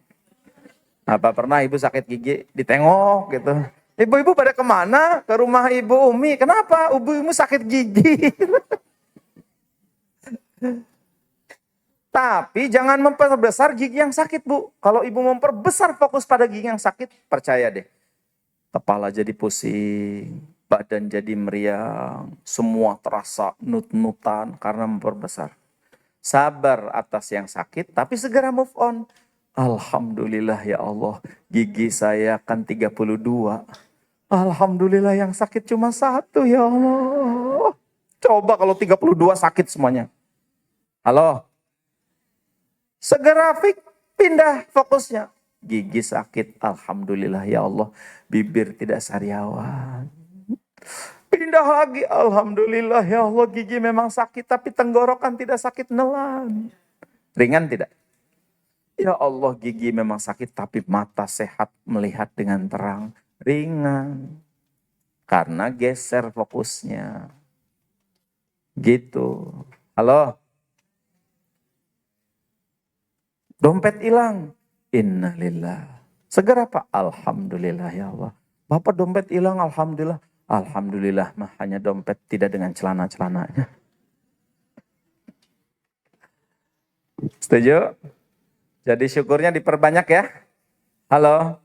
Apa pernah ibu sakit gigi ditengok gitu. Ibu-ibu pada kemana? Ke rumah Ibu Umi. Kenapa? Ibu-ibu sakit gigi. Tapi jangan memperbesar gigi yang sakit, Bu. Kalau ibu memperbesar fokus pada gigi yang sakit, percaya deh. Kepala jadi pusing, badan jadi meriang, semua terasa nut-nutan karena memperbesar. Sabar atas yang sakit, tapi segera move on. Alhamdulillah ya Allah, gigi saya kan 32. Alhamdulillah yang sakit cuma satu ya Allah. Coba kalau 32 sakit semuanya. Halo? Segera pindah fokusnya. Gigi sakit, alhamdulillah ya Allah. Bibir tidak sariawan. Pindah lagi, alhamdulillah ya Allah. Gigi memang sakit, tapi tenggorokan tidak sakit nelan. Ringan tidak? Ya Allah, gigi memang sakit, tapi mata sehat melihat dengan terang. Ringan. Karena geser fokusnya. Gitu. Halo? Dompet hilang. Innalillah. Segera Pak. Alhamdulillah ya Allah. Bapak dompet hilang, alhamdulillah. Alhamdulillah mah hanya dompet tidak dengan celana-celananya. Setuju? Jadi syukurnya diperbanyak ya. Halo?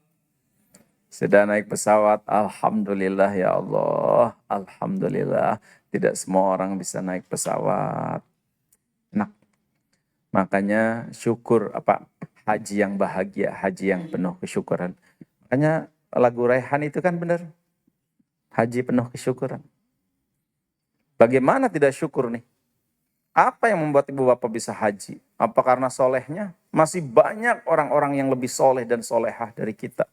Sudah naik pesawat. Alhamdulillah ya Allah. Alhamdulillah. Tidak semua orang bisa naik pesawat. Enak. Makanya syukur haji yang bahagia, haji yang penuh kesyukuran. Makanya lagu Raihan itu kan benar. Haji penuh kesyukuran. Bagaimana tidak syukur nih? Apa yang membuat ibu bapak bisa haji? Apa karena solehnya? Masih banyak orang-orang yang lebih soleh dan solehah dari kita.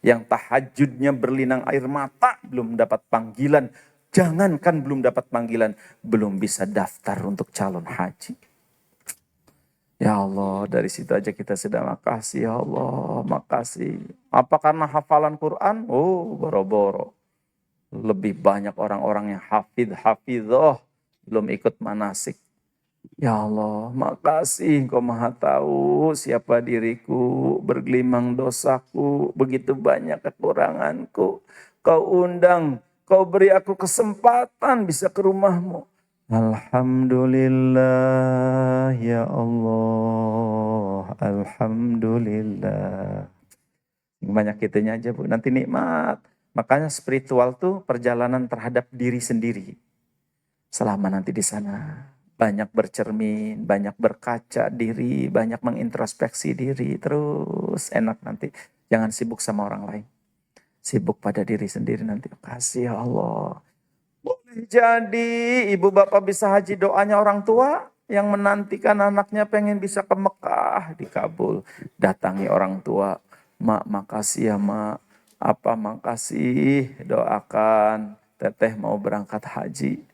Yang tahajudnya berlinang air mata, belum dapat panggilan. Jangankan belum dapat panggilan, belum bisa daftar untuk calon haji. Ya Allah, dari situ aja kita sudah makasih ya Allah, makasih. Apa karena hafalan Quran? Oh, boro-boro. Lebih banyak orang-orang yang hafidhoh belum ikut manasik. Ya Allah, makasih Engkau Maha Tahu siapa diriku, bergelimang dosaku, begitu banyak kekuranganku. Kau undang, Kau beri aku kesempatan bisa ke rumah-Mu. Alhamdulillah ya Allah, alhamdulillah. Banyak itunya aja Bu, nanti nikmat. Makanya spiritual tuh perjalanan terhadap diri sendiri. Selama nanti di sana banyak bercermin, banyak berkaca diri, banyak mengintrospeksi diri, terus enak nanti. Jangan sibuk sama orang lain. Sibuk pada diri sendiri nanti. Kasih ya Allah. Boleh jadi ibu bapak bisa haji, doanya orang tua yang menantikan anaknya pengen bisa ke Mekah dikabul. Datangi orang tua, Mak makasih ya Mak, makasih, doakan teteh mau berangkat haji.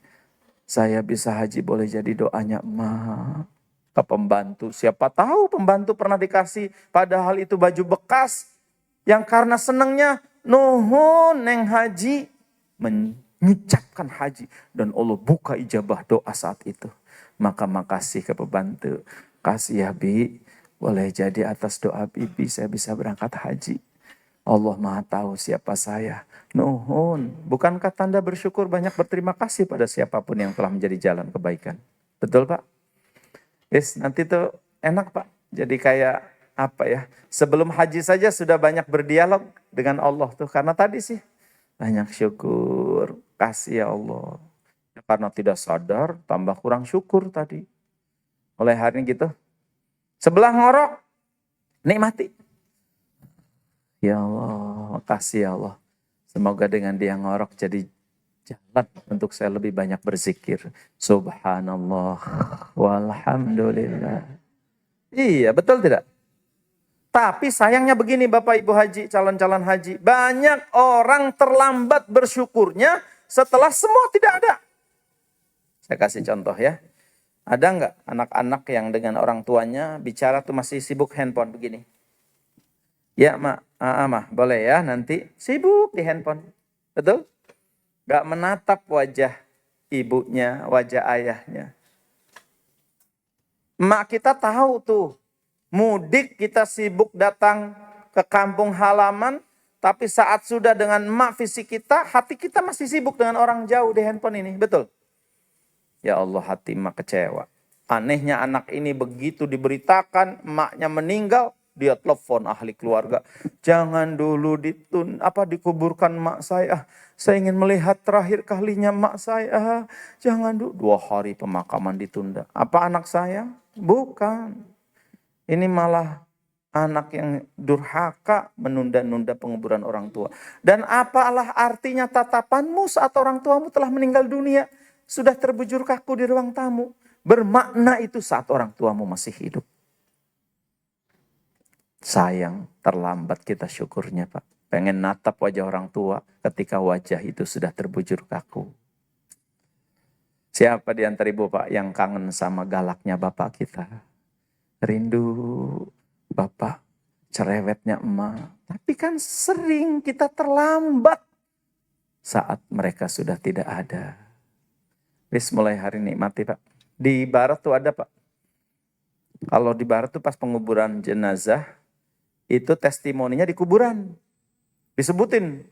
Saya bisa haji, boleh jadi doanya Mak. Ke pembantu, siapa tahu pembantu pernah dikasih padahal itu baju bekas. Yang karena senangnya nuhun neng haji, mengucapkan haji dan Allah buka ijabah doa saat itu. Maka makasih ke pembantu. Kasih ya Bi, boleh jadi atas doa Bibi saya bisa berangkat haji. Allah Maha Tahu siapa saya. Nuhun. Bukankah tanda bersyukur banyak berterima kasih pada siapapun yang telah menjadi jalan kebaikan. Betul Pak? Yes, nanti tuh enak Pak. Jadi kayak sebelum haji saja sudah banyak berdialog dengan Allah tuh. Karena tadi sih banyak syukur, kasih ya Allah. Karena tidak sadar, tambah kurang syukur tadi. Oleh hari ini gitu. Sebelah ngorok, nikmati. Ya Allah, makasih ya Allah. Semoga dengan dia ngorok jadi jalan untuk saya lebih banyak berzikir. Subhanallah, walhamdulillah. Iya, betul tidak? Tapi sayangnya begini Bapak Ibu Haji, calon-calon haji. Banyak orang terlambat bersyukurnya setelah semua tidak ada. Saya kasih contoh ya. Ada nggak anak-anak yang dengan orang tuanya bicara tuh masih sibuk handphone begini? Ya, Mak. Mah, boleh ya nanti sibuk di handphone. Betul? Nggak menatap wajah ibunya, wajah ayahnya. Emak kita tahu tuh, mudik kita sibuk datang ke kampung halaman, tapi saat sudah dengan emak fisik kita, hati kita masih sibuk dengan orang jauh di handphone ini. Betul? Ya Allah, hati emak kecewa. Anehnya anak ini begitu diberitakan emaknya meninggal, dia telepon ahli keluarga. Jangan dulu dikuburkan emak saya. Saya ingin melihat terakhir kalinya emak saya. Jangan dulu. 2 hari pemakaman ditunda. Apa anak saya? Bukan. Ini malah anak yang durhaka menunda-nunda penguburan orang tua. Dan apalah artinya tatapanmu saat orang tuamu telah meninggal dunia. Sudah terbujur kaku di ruang tamu. Bermakna itu saat orang tuamu masih hidup. Sayang, terlambat kita syukurnya, Pak. Pengen natap wajah orang tua ketika wajah itu sudah terbujur kaku. Siapa di antara ibu, Pak, yang kangen sama galaknya bapak kita? Rindu bapak, cerewetnya emak. Tapi kan sering kita terlambat saat mereka sudah tidak ada. Wis mulai hari ini mati, Pak. Di barat tuh ada, Pak. Kalau di barat tuh pas penguburan jenazah, itu testimoninya di kuburan. Disebutin.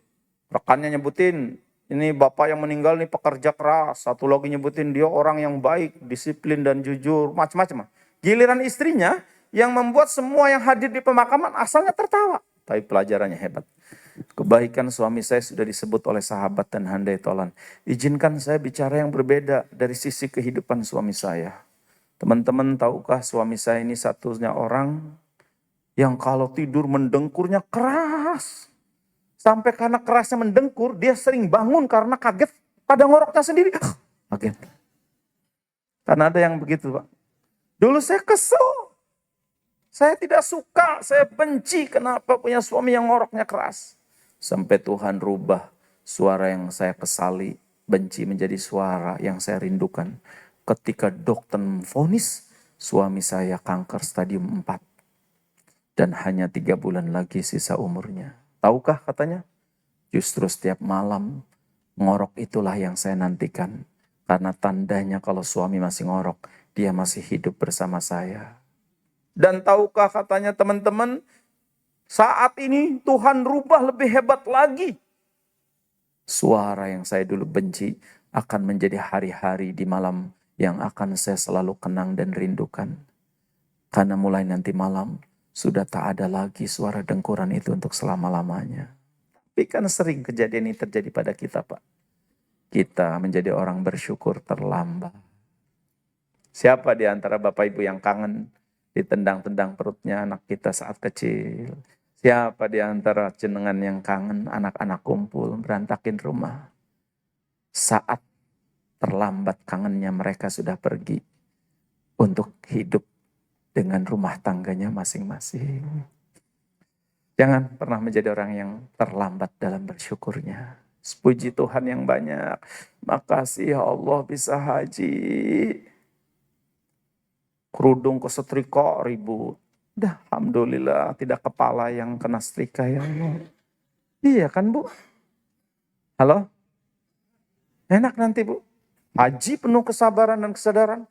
Rekannya nyebutin, ini bapak yang meninggal nih pekerja keras. Satu lagi nyebutin dia orang yang baik, disiplin dan jujur. Macam-macam. Giliran istrinya yang membuat semua yang hadir di pemakaman asalnya tertawa. Tapi pelajarannya hebat. Kebaikan suami saya sudah disebut oleh sahabat dan handai tolan. Izinkan saya bicara yang berbeda dari sisi kehidupan suami saya. Teman-teman tahukah suami saya ini satunya orang yang kalau tidur mendengkurnya keras. Sampai karena kerasnya mendengkur, dia sering bangun karena kaget pada ngoroknya sendiri. Kaget. Karena ada yang begitu, Pak. Dulu saya kesel. Saya tidak suka, saya benci kenapa punya suami yang ngoroknya keras. Sampai Tuhan rubah suara yang saya kesali, benci menjadi suara yang saya rindukan. Ketika dokter memvonis suami saya kanker stadium 4. Dan hanya 3 bulan lagi sisa umurnya. Tahukah katanya? Justru setiap malam ngorok itulah yang saya nantikan. Karena tandanya kalau suami masih ngorok, dia masih hidup bersama saya. Dan tahukah katanya teman-teman, saat ini Tuhan rubah lebih hebat lagi. Suara yang saya dulu benci akan menjadi hari-hari di malam yang akan saya selalu kenang dan rindukan. Karena mulai nanti malam sudah tak ada lagi suara dengkuran itu untuk selama-lamanya. Tapi kan sering kejadian ini terjadi pada kita, Pak. Kita menjadi orang bersyukur terlambat. Siapa di antara Bapak Ibu yang kangen ditendang-tendang perutnya anak kita saat kecil? Siapa di antara jenengan yang kangen anak-anak kumpul berantakin rumah? Saat terlambat kangennya mereka sudah pergi untuk hidup dengan rumah tangganya masing-masing. Jangan pernah menjadi orang yang terlambat dalam bersyukurnya. Puji Tuhan yang banyak. Makasih ya Allah bisa haji. Kerudung kesetrika ribut. Dah, alhamdulillah tidak kepala yang kena setrika ya Allah. Iya kan Bu? Halo? Enak nanti Bu. Haji penuh kesabaran dan kesadaran.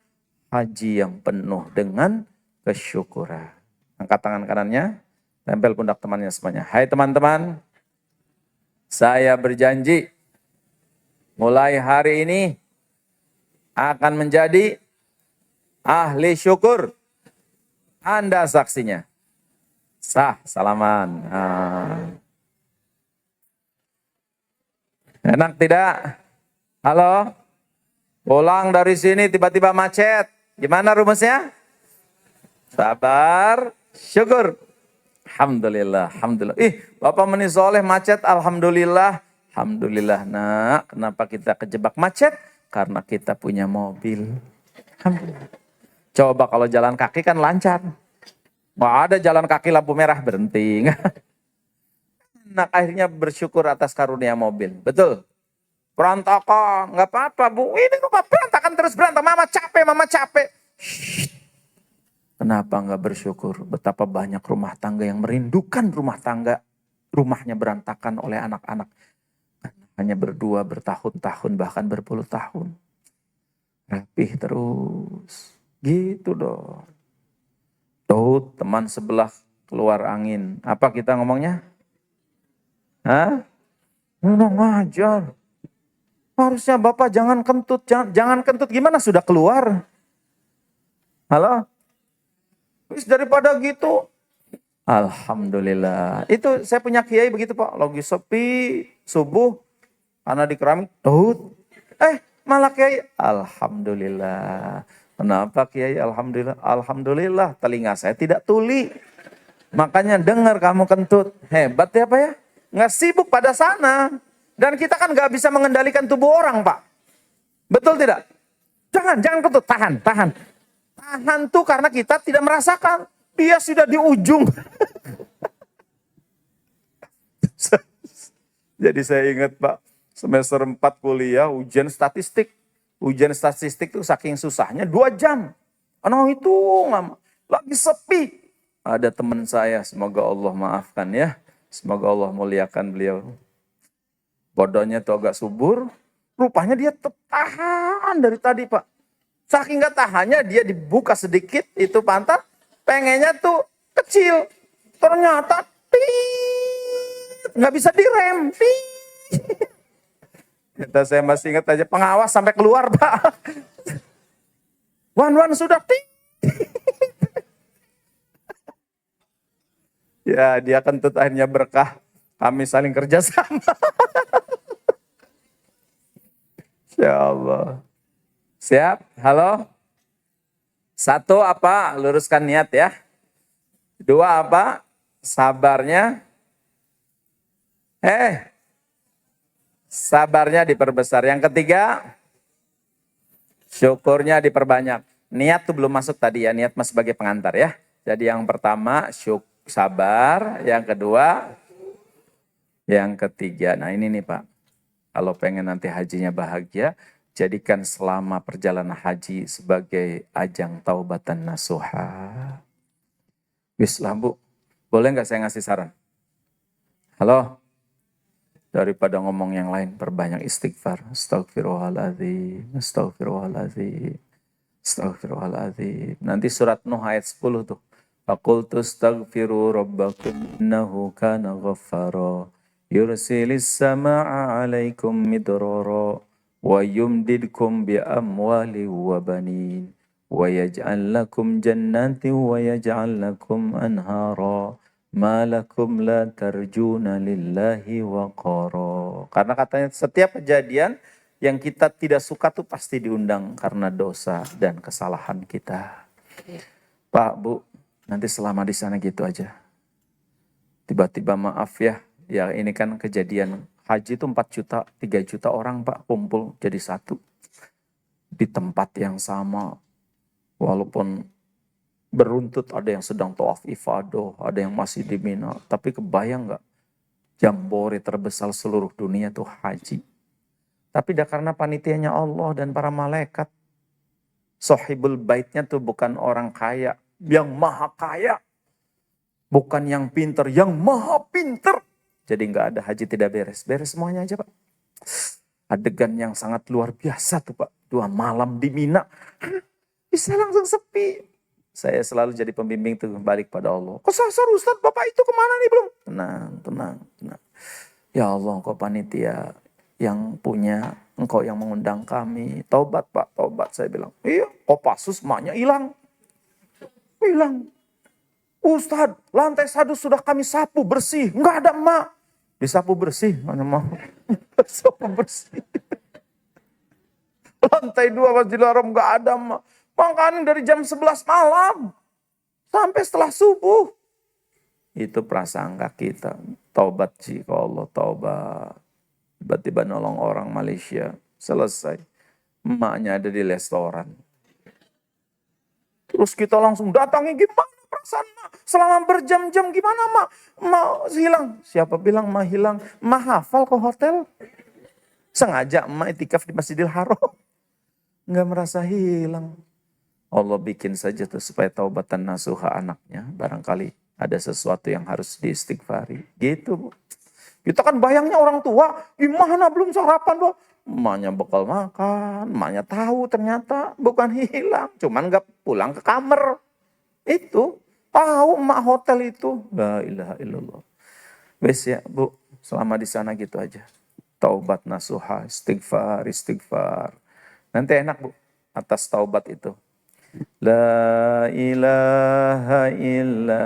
Haji yang penuh dengan kesyukuran. Angkat tangan kanannya. Tempel pundak temannya semuanya. Hai teman-teman. Saya berjanji. Mulai hari ini. Akan menjadi ahli syukur. Anda saksinya. Sah, salaman. Enak tidak? Halo? Pulang dari sini tiba-tiba macet. Gimana rumusnya? Sabar, syukur. Alhamdulillah, alhamdulillah. Bapak Meni Soleh macet, alhamdulillah. Alhamdulillah nak, kenapa kita kejebak macet? Karena kita punya mobil. Alhamdulillah. Coba kalau jalan kaki kan lancar. Nggak ada jalan kaki lampu merah berhenti. Nah akhirnya bersyukur atas karunia mobil. Betul? Berantakan, nggak apa-apa Bu. Ini rumah berantakan terus berantakan. Mama capek, mama capek. Kenapa nggak bersyukur? Betapa banyak rumah tangga yang merindukan rumah tangga. Rumahnya berantakan oleh anak-anak. Hanya berdua bertahun-tahun bahkan berpuluh tahun. Rapih terus. Gitu dong. Tuh teman sebelah keluar angin. Apa kita ngomongnya? Hah? Kurang ajar. Harusnya Bapak jangan kentut. Jangan kentut gimana sudah keluar? Halo? Wis daripada gitu. Alhamdulillah. Itu saya punya kiai begitu Pak. Lagi sepi subuh. Karena di keramik. Malah kiai. Alhamdulillah. Kenapa kiai? Alhamdulillah. Alhamdulillah. Telinga saya tidak tuli. Makanya dengar kamu kentut. Hebat ya Pak ya. Nggak sibuk pada sana. Dan kita kan nggak bisa mengendalikan tubuh orang Pak. Betul tidak? Jangan kentut. Tahan. Tahan tuh karena kita tidak merasakan. Dia sudah di ujung. Jadi saya ingat Pak, semester 4 kuliah ujian statistik. Ujian statistik itu saking susahnya 2 jam. Anak itu lama. Lagi sepi. Ada teman saya, semoga Allah maafkan ya. Semoga Allah muliakan beliau. Bodohnya tuh agak subur. Rupanya dia tahan dari tadi Pak. Saking gak tahannya dia dibuka sedikit itu pantat. Pengennya tuh kecil. Ternyata nggak bisa direm. Kita saya masih ingat aja pengawas sampai keluar Pak. Wan sudah Ya dia kentut akhirnya berkah. Kami saling kerjasama. Ya Allah. Siap? Halo? 1 apa? Luruskan niat ya. 2 apa? Sabarnya. Sabarnya diperbesar. Yang ketiga, syukurnya diperbanyak. Niat tuh belum masuk tadi ya. Niat mas sebagai pengantar ya. Jadi yang pertama sabar. Yang kedua, yang ketiga. Nah ini nih Pak. Kalau pengen nanti hajinya bahagia, jadikan selama perjalanan haji sebagai ajang taubatan nasuha. Bismillah Bu, boleh nggak saya ngasih saran? Halo? Daripada ngomong yang lain, perbanyak istighfar. Astagfirullahaladzim, astagfirullahaladzim, astagfirullahaladzim. Nanti surat Nuh ayat 10 tuh. Faqultu astaghfiru rabbakum innahu kana ghaffara. Yursilis sama'a alaikum midrara. Wa yumdidkum bi amwali wa banin. Wa yaj'al lakum jannati wa yaj'al lakum anhara. Ma lakum la tarjuna lillahi waqara. Karena katanya setiap kejadian yang kita tidak suka tuh pasti diundang karena dosa dan kesalahan kita. Pak, Bu, nanti selama di sana gitu aja. Tiba-tiba maaf ya. Ya ini kan kejadian haji itu 4 juta, 3 juta orang Pak kumpul jadi satu. Di tempat yang sama. Walaupun beruntut ada yang sedang tawaf ifadah, ada yang masih di Mina. Tapi kebayang gak? Jambore terbesar seluruh dunia tuh haji. Tapi dah karena panitianya Allah dan para malaikat. Sohibul baitnya tuh bukan orang kaya. Yang maha kaya. Bukan yang pinter, yang maha pinter. Jadi nggak ada haji tidak beres. Beres semuanya aja Pak. Adegan yang sangat luar biasa tuh Pak. 2 malam di Mina. Bisa langsung sepi. Saya selalu jadi pembimbing tuh balik pada Allah. Kesasar Ustaz, Bapak itu kemana nih belum? Tenang. Ya Allah engkau panitia yang punya. Engkau yang mengundang kami. Taubat Pak, taubat. Saya bilang, iya Kopassus emaknya hilang. Ustaz, lantai 1 sudah kami sapu bersih. Enggak ada emak. Disapu bersih, mana mau. Sapu bersih. Lantai 2 Masjidil Haram enggak ada emak. Makanya dari jam 11 malam. Sampai setelah subuh. Itu prasangka kita. Taubat sih kalau Allah, taubat. Tiba-tiba nolong orang Malaysia. Selesai. Emaknya ada di restoran. Terus kita langsung datangi, gimana perasaan mak? Selama berjam-jam gimana mak? Mak hilang. Siapa bilang mak hilang? Mak hafal ke hotel. Sengaja emak itikaf di Masjidil Haram. Nggak merasa hilang. Allah bikin saja tuh supaya taubatan nasuha anaknya. Barangkali ada sesuatu yang harus diistighfari. Gitu, Bu. Kita kan bayangnya orang tua, gimana belum sarapan, Bu? Emaknya bekal makan, emaknya tahu ternyata bukan hilang. Cuman gak pulang ke kamar. Itu, tahu emak hotel itu. La ilaha illallah. Wes ya, Bu, selama di sana gitu aja. Taubat nasuha, istighfar, istighfar. Nanti enak, Bu, atas taubat itu. La ilaha illa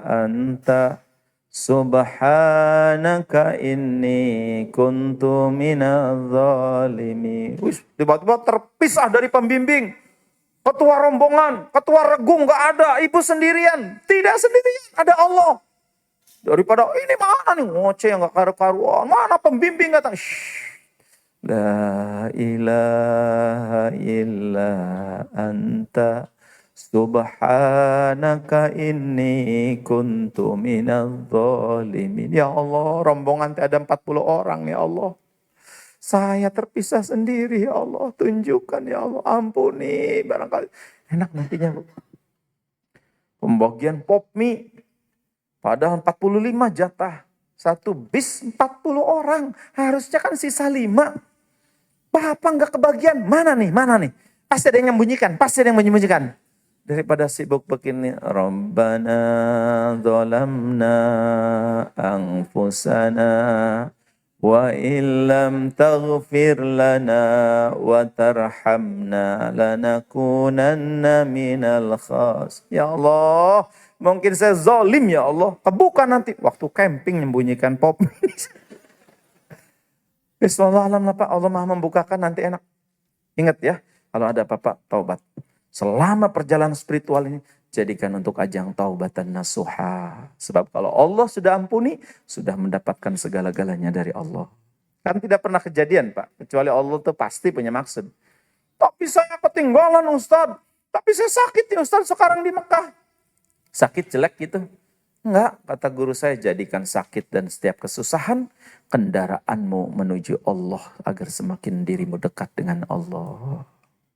anta subhanaka inni kuntu minadz zalimin. Tiba-tiba terpisah dari pembimbing. Ketua rombongan, ketua regung gak ada, ibu sendirian. Tidak sendirian, ada Allah. Daripada ini mana nih ngoceh yang gak karu-karuan. Mana pembimbing datang. La ilaha illa anta subhanaka inni kuntu minadz zalimin. Ya Allah, rombongan ada 40 orang ya Allah. Saya terpisah sendiri ya Allah. Tunjukkan ya Allah, ampuni barangkali. Enak nantinya, Bu. Pembagian pop mie. Padahal 45 jatah. Satu bis 40 orang. Harusnya kan sisa 5. Bapak nggak kebagian. Mana nih? Mana nih? Pasti ada yang menyembunyikan. Pasti ada yang menyembunyikan. Daripada sibuk begini. Rabbana zalamna anfusana wa illam taghfir lana wa tarhamna lanakunanna minal khas. Ya Allah, mungkin saya zalim ya Allah. Kebuka nanti waktu camping menyembunyikan pop. Bismillahirrahmanirrahim lah Pak, Allah maha membukakan nanti enak. Ingat ya, kalau ada apa-apa, taubat. Selama perjalanan spiritual ini, jadikan untuk ajang taubatan nasuha. Sebab kalau Allah sudah ampuni, sudah mendapatkan segala-galanya dari Allah. Kan tidak pernah kejadian Pak, kecuali Allah tuh pasti punya maksud. Tapi saya ketinggalan Ustaz, tapi saya sakit ya Ustaz sekarang di Mekah. Sakit jelek gitu. Enggak, kata guru saya, jadikan sakit dan setiap kesusahan kendaraanmu menuju Allah agar semakin dirimu dekat dengan Allah.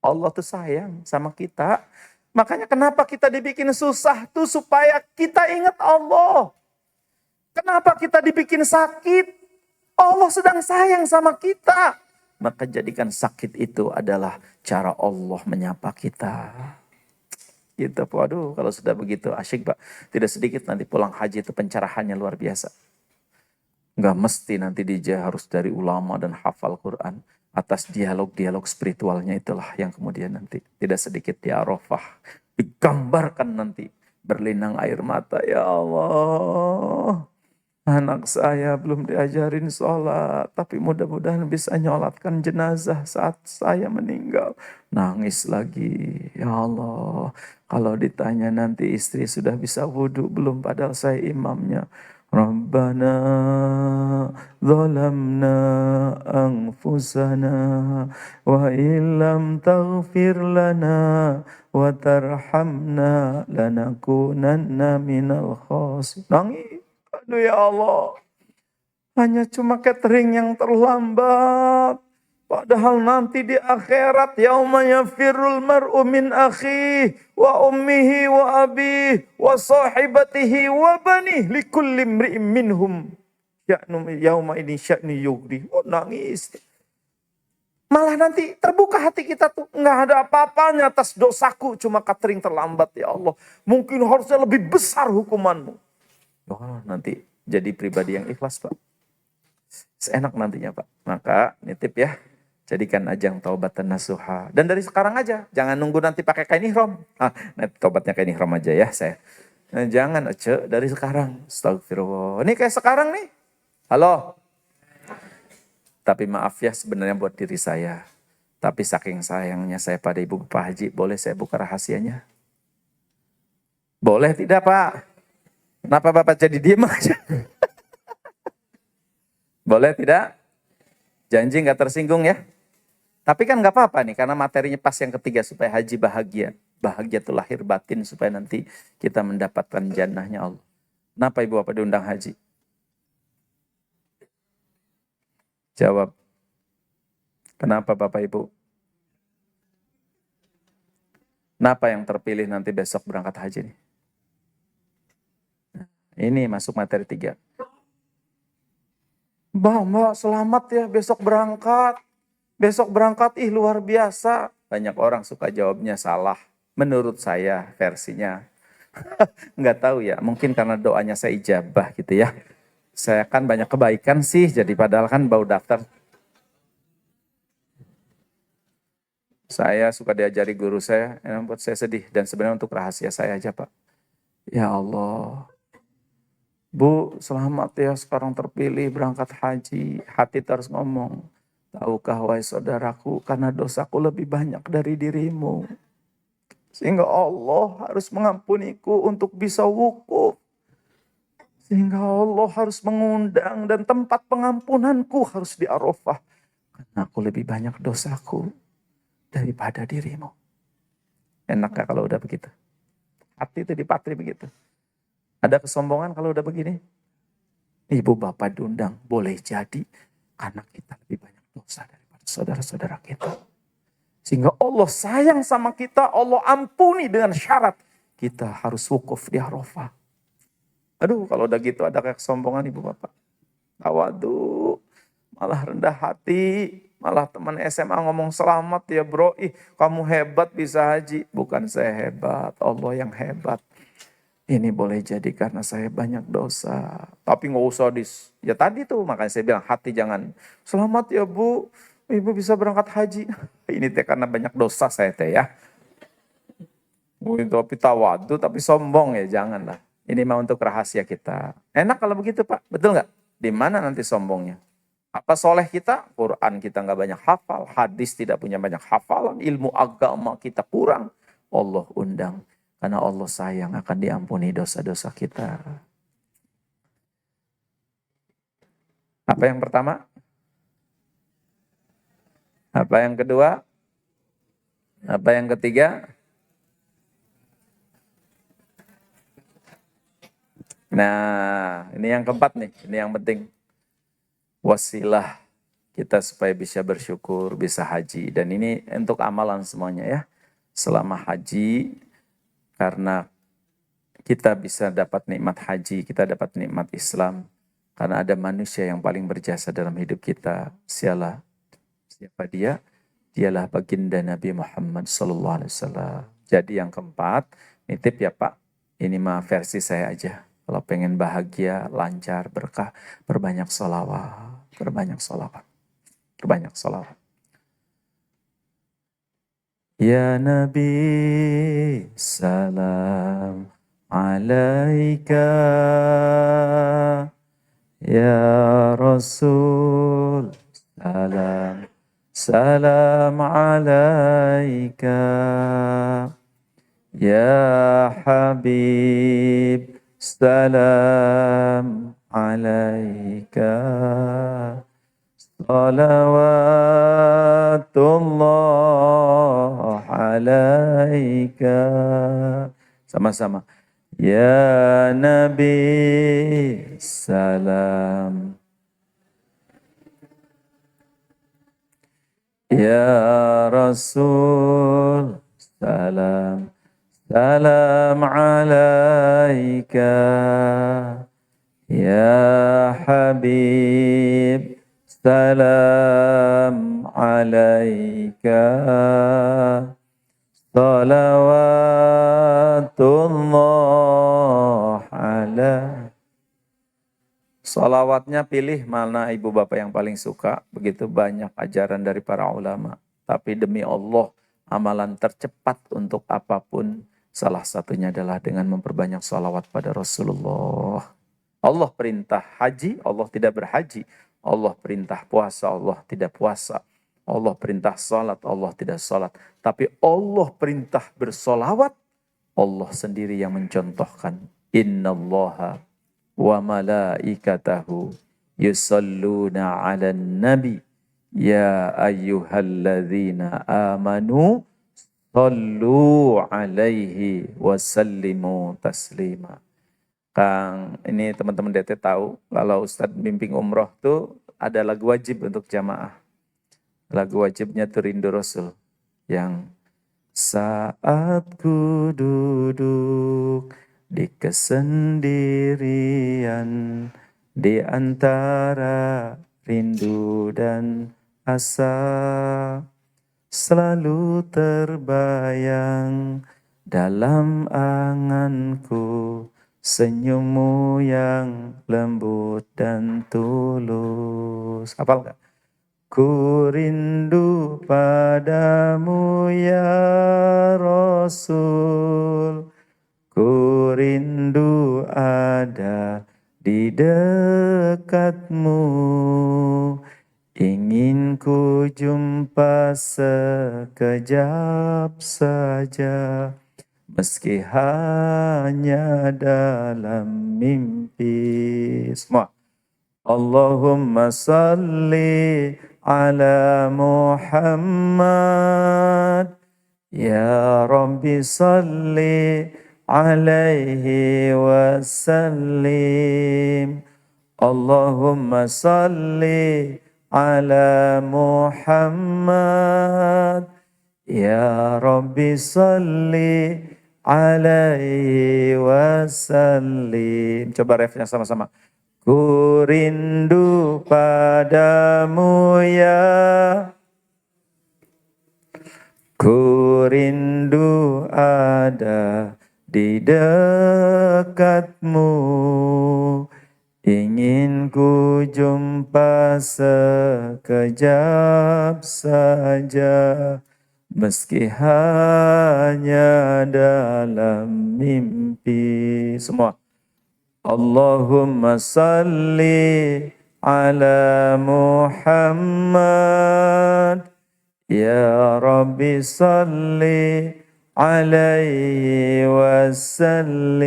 Allah tuh sayang sama kita. Makanya kenapa kita dibikin susah tuh supaya kita ingat Allah. Kenapa kita dibikin sakit? Allah sedang sayang sama kita. Maka jadikan sakit itu adalah cara Allah menyapa kita. Gitu, waduh, kalau sudah begitu asyik Pak. Tidak sedikit nanti pulang haji itu pencerahannya luar biasa. Nggak mesti nanti dia harus dari ulama dan hafal Quran. Atas dialog-dialog spiritualnya itulah yang kemudian nanti tidak sedikit di Arafah. Digambarkan nanti berlinang air mata. Ya Allah, anak saya belum diajarin sholat, tapi mudah-mudahan bisa nyolatkan jenazah saat saya meninggal. Nangis lagi, ya Allah. Kalau ditanya nanti istri sudah bisa wudhu belum, padahal saya imamnya. Rabbana zalamna anfusana wa illam taghfir lana wa tarhamna lanakunanna minal khasirin. Nangis. Aduh ya Allah, hanya cuma catering yang terlambat. Padahal nanti di akhirat yauma yafirul mar'u min akhihi wa ummihi wa abihi wa sahibatihi wa banih likulli imri'in minhum ya'num yauma ini sya'ni yugdi. Oh, nangis. Malah nanti terbuka hati kita tuh, nggak ada apa-apanya atas dosaku, cuma catering terlambat ya Allah. Mungkin harusnya lebih besar hukumanmu. Oh, nanti jadi pribadi yang ikhlas Pak. Seenak nantinya Pak. Maka nitip ya, jadikan ajang taubatan nasuha. Dan dari sekarang aja, jangan nunggu nanti pakai kain ihram. Nanti taubatnya kain ihram aja ya saya. Jangan dari sekarang. Astagfirullah. Ini kayak sekarang nih. Halo. Tapi maaf ya sebenarnya buat diri saya. Tapi saking sayangnya saya pada Ibu Bapak Haji, boleh saya buka rahasianya? Boleh tidak Pak? Kenapa Bapak jadi diem aja? Boleh tidak? Janji nggak tersinggung ya? Tapi kan nggak apa-apa nih, karena materinya pas yang ketiga supaya haji bahagia. Bahagia itu lahir batin supaya nanti kita mendapatkan jannahnya Allah. Kenapa Ibu Bapak diundang haji? Jawab. Kenapa Bapak Ibu? Kenapa yang terpilih nanti besok berangkat haji nih? Ini masuk materi 3. Mbak, selamat ya besok berangkat. Besok berangkat, luar biasa. Banyak orang suka jawabnya salah. Menurut saya versinya. Nggak tahu ya, mungkin karena doanya saya ijabah gitu ya. Saya kan banyak kebaikan sih, jadi padahal kan bau daftar. Saya suka diajari guru saya, yang buat saya sedih. Dan sebenarnya untuk rahasia saya aja Pak. Ya Allah, Bu, selamat ya sekarang terpilih berangkat haji. Hati terus ngomong, tahukah wahai saudaraku, karena dosaku lebih banyak dari dirimu. Sehingga Allah harus mengampuniku untuk bisa wukuf. Sehingga Allah harus mengundang dan tempat pengampunanku harus di Arafah. Karena aku lebih banyak dosaku daripada dirimu. Enak gak kalau udah begitu? Hati itu dipatri begitu. Ada kesombongan kalau udah begini? Ibu bapak diundang, boleh jadi karena kita lebih banyak dosa daripada saudara-saudara kita. Sehingga Allah sayang sama kita, Allah ampuni dengan syarat kita harus wukuf di Arafah. Aduh, kalau udah gitu ada kayak kesombongan ibu bapak. Waduh, malah rendah hati, malah teman SMA ngomong selamat ya bro, kamu hebat bisa haji. Bukan saya hebat, Allah yang hebat. Ini boleh jadi karena saya banyak dosa. Tapi nggak usah ya tadi tuh makanya saya bilang hati jangan. Selamat ya Bu, Ibu bisa berangkat haji. Ini teh karena banyak dosa saya teh ya. Tapi tawadu, tapi sombong ya janganlah. Ini mah untuk rahasia kita. Enak kalau begitu Pak, betul nggak? Di mana nanti sombongnya? Apa soleh kita? Quran kita nggak banyak hafal, hadis tidak punya banyak hafalan, ilmu agama kita kurang. Allah undang. Karena Allah sayang akan diampuni dosa-dosa kita. Apa yang pertama? Apa yang kedua? Apa yang ketiga? Nah, ini yang keempat nih, ini yang penting. Wasilah kita supaya bisa bersyukur, bisa haji. Dan ini untuk amalan semuanya ya. Selama haji, karena kita bisa dapat nikmat haji, kita dapat nikmat Islam. Karena ada manusia yang paling berjasa dalam hidup kita. Siapa dia? Dialah baginda Nabi Muhammad SAW. Jadi yang keempat, nitip ya Pak, ini mah versi saya aja. Kalau pengen bahagia, lancar, berkah, berbanyak sholawat. Berbanyak sholawat. Berbanyak sholawat. Ya Nabi, salam alaika. Ya Rasul, salam, salam alaika. Ya Habib, salam alaika. Salawatullah alaika. Sama-sama. Ya Nabi, salam. Ya Rasul, salam. Salam alaika. Ya Habib, salam alaika. Salawatullah ala. Salawatnya pilih mana ibu bapak yang paling suka. Begitu banyak ajaran dari para ulama. Tapi demi Allah, amalan tercepat untuk apapun, salah satunya adalah dengan memperbanyak salawat pada Rasulullah. Allah perintah haji, Allah tidak berhaji. Allah perintah puasa, Allah tidak puasa. Allah perintah salat, Allah tidak salat. Tapi Allah perintah bersolawat, Allah sendiri yang mencontohkan. Innallaha wa malaikatahu yusalluna ala nabi. Ya ayyuhalladzina amanu sallu alaihi wasallimu taslima. Kang, ini teman-teman DT tahu, kalau Ustadz bimbing umroh tuh ada lagu wajib untuk jamaah. Lagu wajibnya tuh Rindu Rasul. Yang saat ku duduk di kesendirian di antara rindu dan asa, selalu terbayang dalam anganku senyummu yang lembut dan tulus. Hafal gak? Ku rindu padamu ya Rasul, ku rindu ada di dekatmu, ingin ku jumpa sekejap saja, meski hanya dalam mimpi. Semua. Allahumma salli ala Muhammad, ya Rabbi salli alaihi wasallim. Allahumma salli ala Muhammad, ya Rabbi salli alaihi wasallim. Coba refnya sama-sama. Ku rindu padamu ya, ku rindu ada di dekatmu, ingin ku jumpa sekejap saja, meski hanya dalam mimpi. Semua. Allahumma salli ala Muhammad, ya Rabbi salli alaihi wasallim.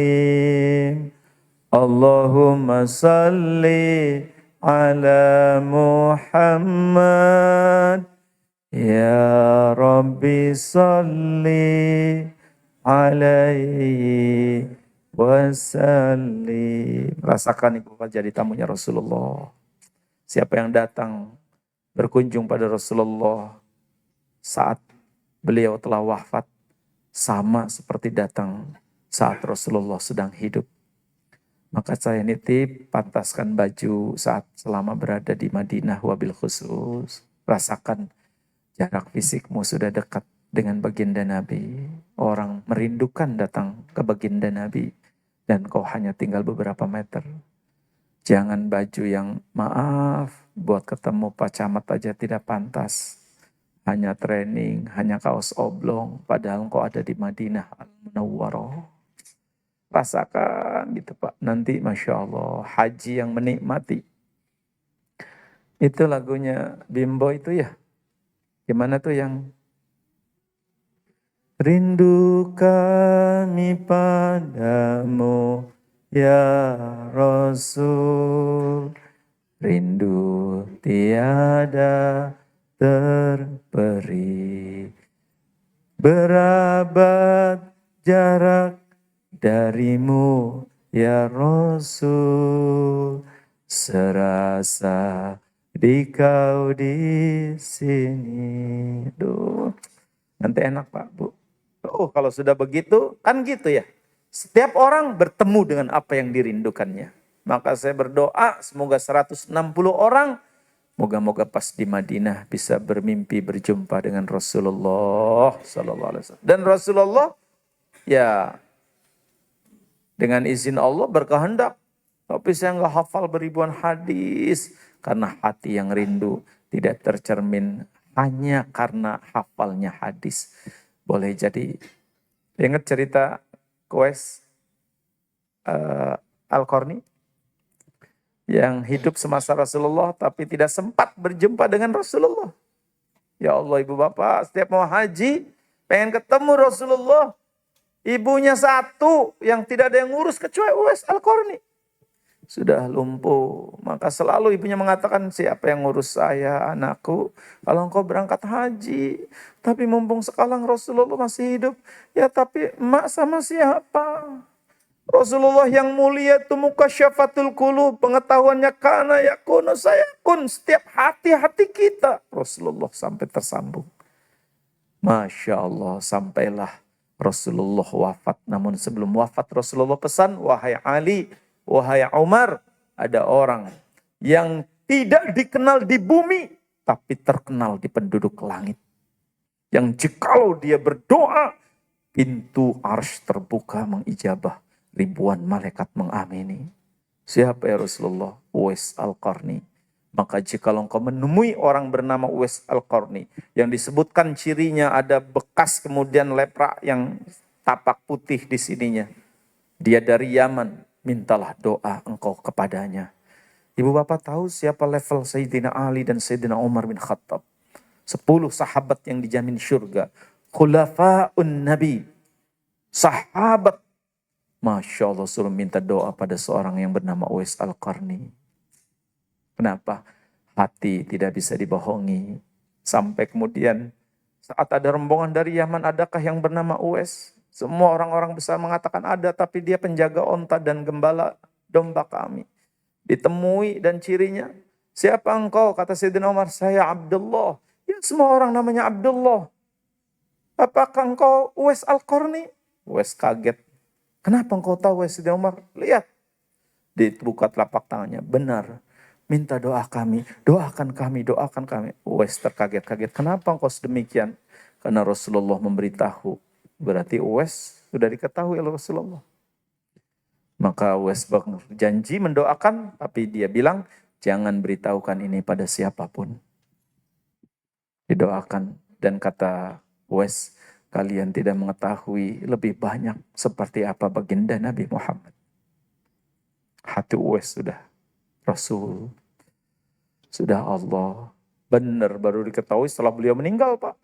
Allahumma salli ala Muhammad, ya Rabbi salli alaihi wasallim. Rasakan ibu bapak jadi tamunya Rasulullah. Siapa yang datang berkunjung pada Rasulullah saat beliau telah wafat, sama seperti datang saat Rasulullah sedang hidup. Maka saya nitip pantaskan baju saat selama berada di Madinah wabil khusus. Rasakan jarak fisikmu sudah dekat dengan baginda Nabi. Orang merindukan datang ke baginda Nabi. Dan kau hanya tinggal beberapa meter. Jangan baju yang maaf, buat ketemu Pak Camat aja tidak pantas. Hanya training, hanya kaos oblong, padahal kau ada di Madinah Al-Munawwarah. Rasakan gitu Pak, nanti Masya Allah, haji yang menikmati. Itu lagunya Bimbo itu ya. Gimana tuh yang rindu kami padamu ya Rasul, rindu tiada terperi, berabad jarak darimu ya Rasul, serasa di kau di sini. Duh, nanti enak Pak Bu. Oh, kalau sudah begitu, kan gitu ya. Setiap orang bertemu dengan apa yang dirindukannya. Maka saya berdoa semoga 160 orang, moga-moga pas di Madinah bisa bermimpi berjumpa dengan Rasulullah sallallahu alaihi wasallam. Dan Rasulullah ya dengan izin Allah berkehendak. Tapi saya nggak hafal beribuan hadis karena hati yang rindu tidak tercermin hanya karena hafalnya hadis. Boleh jadi, ingat cerita Qais Al-Qarni yang hidup semasa Rasulullah tapi tidak sempat berjumpa dengan Rasulullah. Ya Allah ibu bapak, setiap mau haji pengen ketemu Rasulullah. Ibunya satu yang tidak ada yang ngurus kecuali Qais Al-Qarni. Sudah lumpuh, maka selalu ibunya mengatakan, siapa yang ngurus saya, anakku, kalau engkau berangkat haji. Tapi mumpung sekarang Rasulullah masih hidup, ya tapi emak sama siapa? Rasulullah yang mulia itu mukasyafatul qulub, pengetahuannya kana yakunu sayakun, setiap hati-hati kita. Rasulullah sampai tersambung. Masya Allah, sampailah Rasulullah wafat. Namun sebelum wafat Rasulullah pesan, wahai Ali, wahai Umar, ada orang yang tidak dikenal di bumi, tapi terkenal di penduduk langit. Yang jikalau dia berdoa, pintu arsy terbuka mengijabah, ribuan malaikat mengamini. Siapa ya Rasulullah? Uwais Al-Qarni. Maka jika engkau menemui orang bernama Uwais Al-Qarni, yang disebutkan cirinya ada bekas kemudian lepra yang tapak putih di sininya. Dia dari Yaman, mintalah doa engkau kepadanya. Ibu bapak tahu siapa level Sayyidina Ali dan Sayyidina Umar bin Khattab? 10 sahabat yang dijamin surga. Khulafa'un Nabi. Sahabat. Masya Allah, suruh minta doa pada seorang yang bernama Uwais Al-Qarni. Kenapa? Hati tidak bisa dibohongi. Sampai kemudian saat ada rombongan dari Yaman, adakah yang bernama Uwais? Semua orang-orang besar mengatakan ada, tapi dia penjaga onta dan gembala domba kami. Ditemui dan cirinya, siapa engkau? Kata Sayyidina Umar, saya Abdullah. Ya, semua orang namanya Abdullah. Apakah engkau Uwais Al-Qarni? Uwais kaget. Kenapa engkau tahu Uwais? Sayyidina Umar, lihat. Dibuka telapak tangannya, benar. Minta doa kami, doakan kami, doakan kami. Uwais terkaget-kaget. Kenapa engkau sedemikian? Karena Rasulullah memberitahu. Berarti Uwais sudah diketahui oleh Rasulullah. Maka Uwais berjanji mendoakan, tapi dia bilang, jangan beritahukan ini pada siapapun. Didoakan, dan kata Uwais, kalian tidak mengetahui lebih banyak seperti apa baginda Nabi Muhammad. Hati Uwais sudah Rasul, sudah Allah. Benar baru diketahui setelah beliau meninggal, Pak.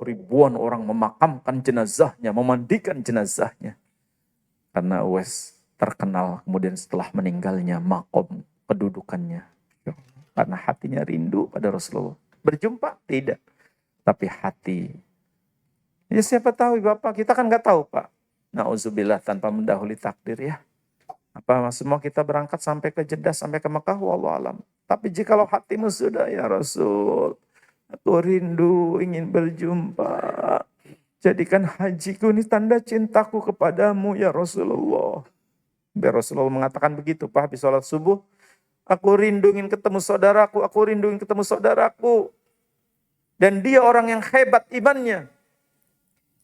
Ribuan orang memakamkan jenazahnya, memandikan jenazahnya. Karena Uwais terkenal kemudian setelah meninggalnya makom kedudukannya. Karena hatinya rindu pada Rasulullah. Berjumpa? Tidak. Tapi hati. Ya siapa tahu Bapak, kita kan nggak tahu Pak. Na'udzubillah, tanpa mendahului takdir ya. Apa semua kita berangkat sampai ke Jeddah, sampai ke Mekah, wallahu alam. Tapi jikalau hatimu sudah, ya Rasul, aku rindu ingin berjumpa. Jadikan hajiku ini tanda cintaku kepadamu ya Rasulullah. Biar Rasulullah mengatakan begitu Pak, habis sholat subuh. Aku rindu ingin ketemu saudaraku, aku rindu ingin ketemu saudaraku. Dan dia orang yang hebat imannya.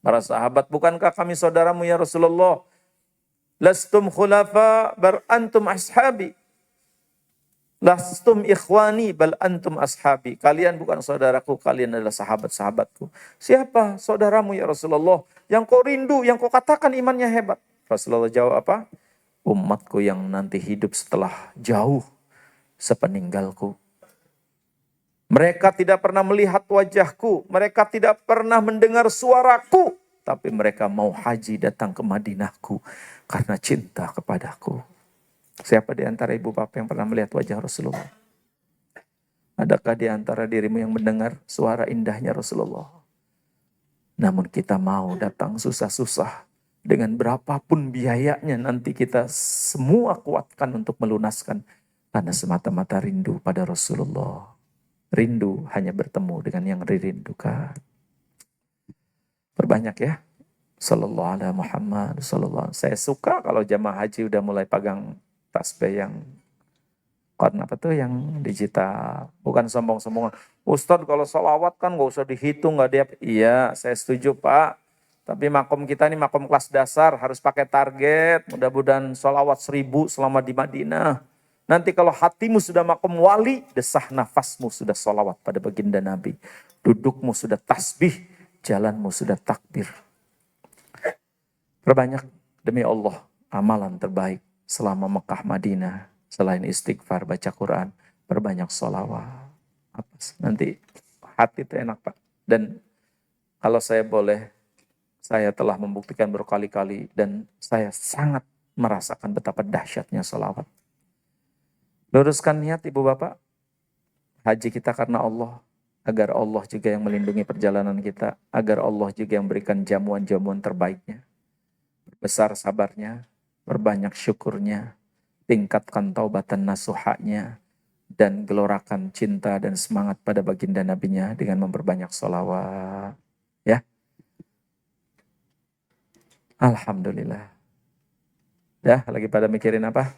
Para sahabat, bukankah kami saudaramu ya Rasulullah? Lastum khulafa bar antum ashabi. Lastum ikhwani bal antum ashabi. Kalian bukan saudaraku, kalian adalah sahabat-sahabatku. Siapa saudaramu ya Rasulullah? Yang kau rindu, yang kau katakan imannya hebat. Rasulullah jawab apa? Umatku yang nanti hidup setelah jauh sepeninggalku. Mereka tidak pernah melihat wajahku. Mereka tidak pernah mendengar suaraku. Tapi mereka mau haji datang ke Madinahku karena cinta kepadaku. Siapa di antara ibu bapak yang pernah melihat wajah Rasulullah? Adakah di antara dirimu yang mendengar suara indahnya Rasulullah? Namun kita mau datang susah-susah. Dengan berapapun biayanya nanti kita semua kuatkan untuk melunaskan. Karena semata-mata rindu pada Rasulullah. Rindu hanya bertemu dengan yang dirindukan. Perbanyak ya. Sallallahu alaihi Muhammad. Sallallahu. Saya suka kalau jamaah haji udah mulai pegang tasbih yang karena apa tuh yang digital. Bukan sombong-sombongan. Ustadz kalau sholawat kan gak usah dihitung. Gak dia. Iya saya setuju Pak. Tapi makom kita ini makom kelas dasar. Harus pakai target. Mudah-mudahan sholawat 1000 selama di Madinah. Nanti kalau hatimu sudah makom wali, desah nafasmu sudah sholawat pada baginda Nabi. Dudukmu sudah tasbih, jalanmu sudah takbir. Perbanyak demi Allah amalan terbaik selama Mekah Madinah. Selain istighfar, baca Quran, perbanyak sholawat. Nanti hati itu enak Pak. Dan kalau saya boleh, saya telah membuktikan berkali-kali dan saya sangat merasakan betapa dahsyatnya sholawat. Luruskan niat ibu bapak, haji kita karena Allah, agar Allah juga yang melindungi perjalanan kita, agar Allah juga yang berikan jamuan-jamuan terbaiknya. Besar sabarnya, berbanyak syukurnya, tingkatkan taubatan nasuhanya, dan gelorakan cinta dan semangat pada baginda nabinya dengan memperbanyak sholawat. Ya, alhamdulillah. Ya, lagi pada mikirin apa?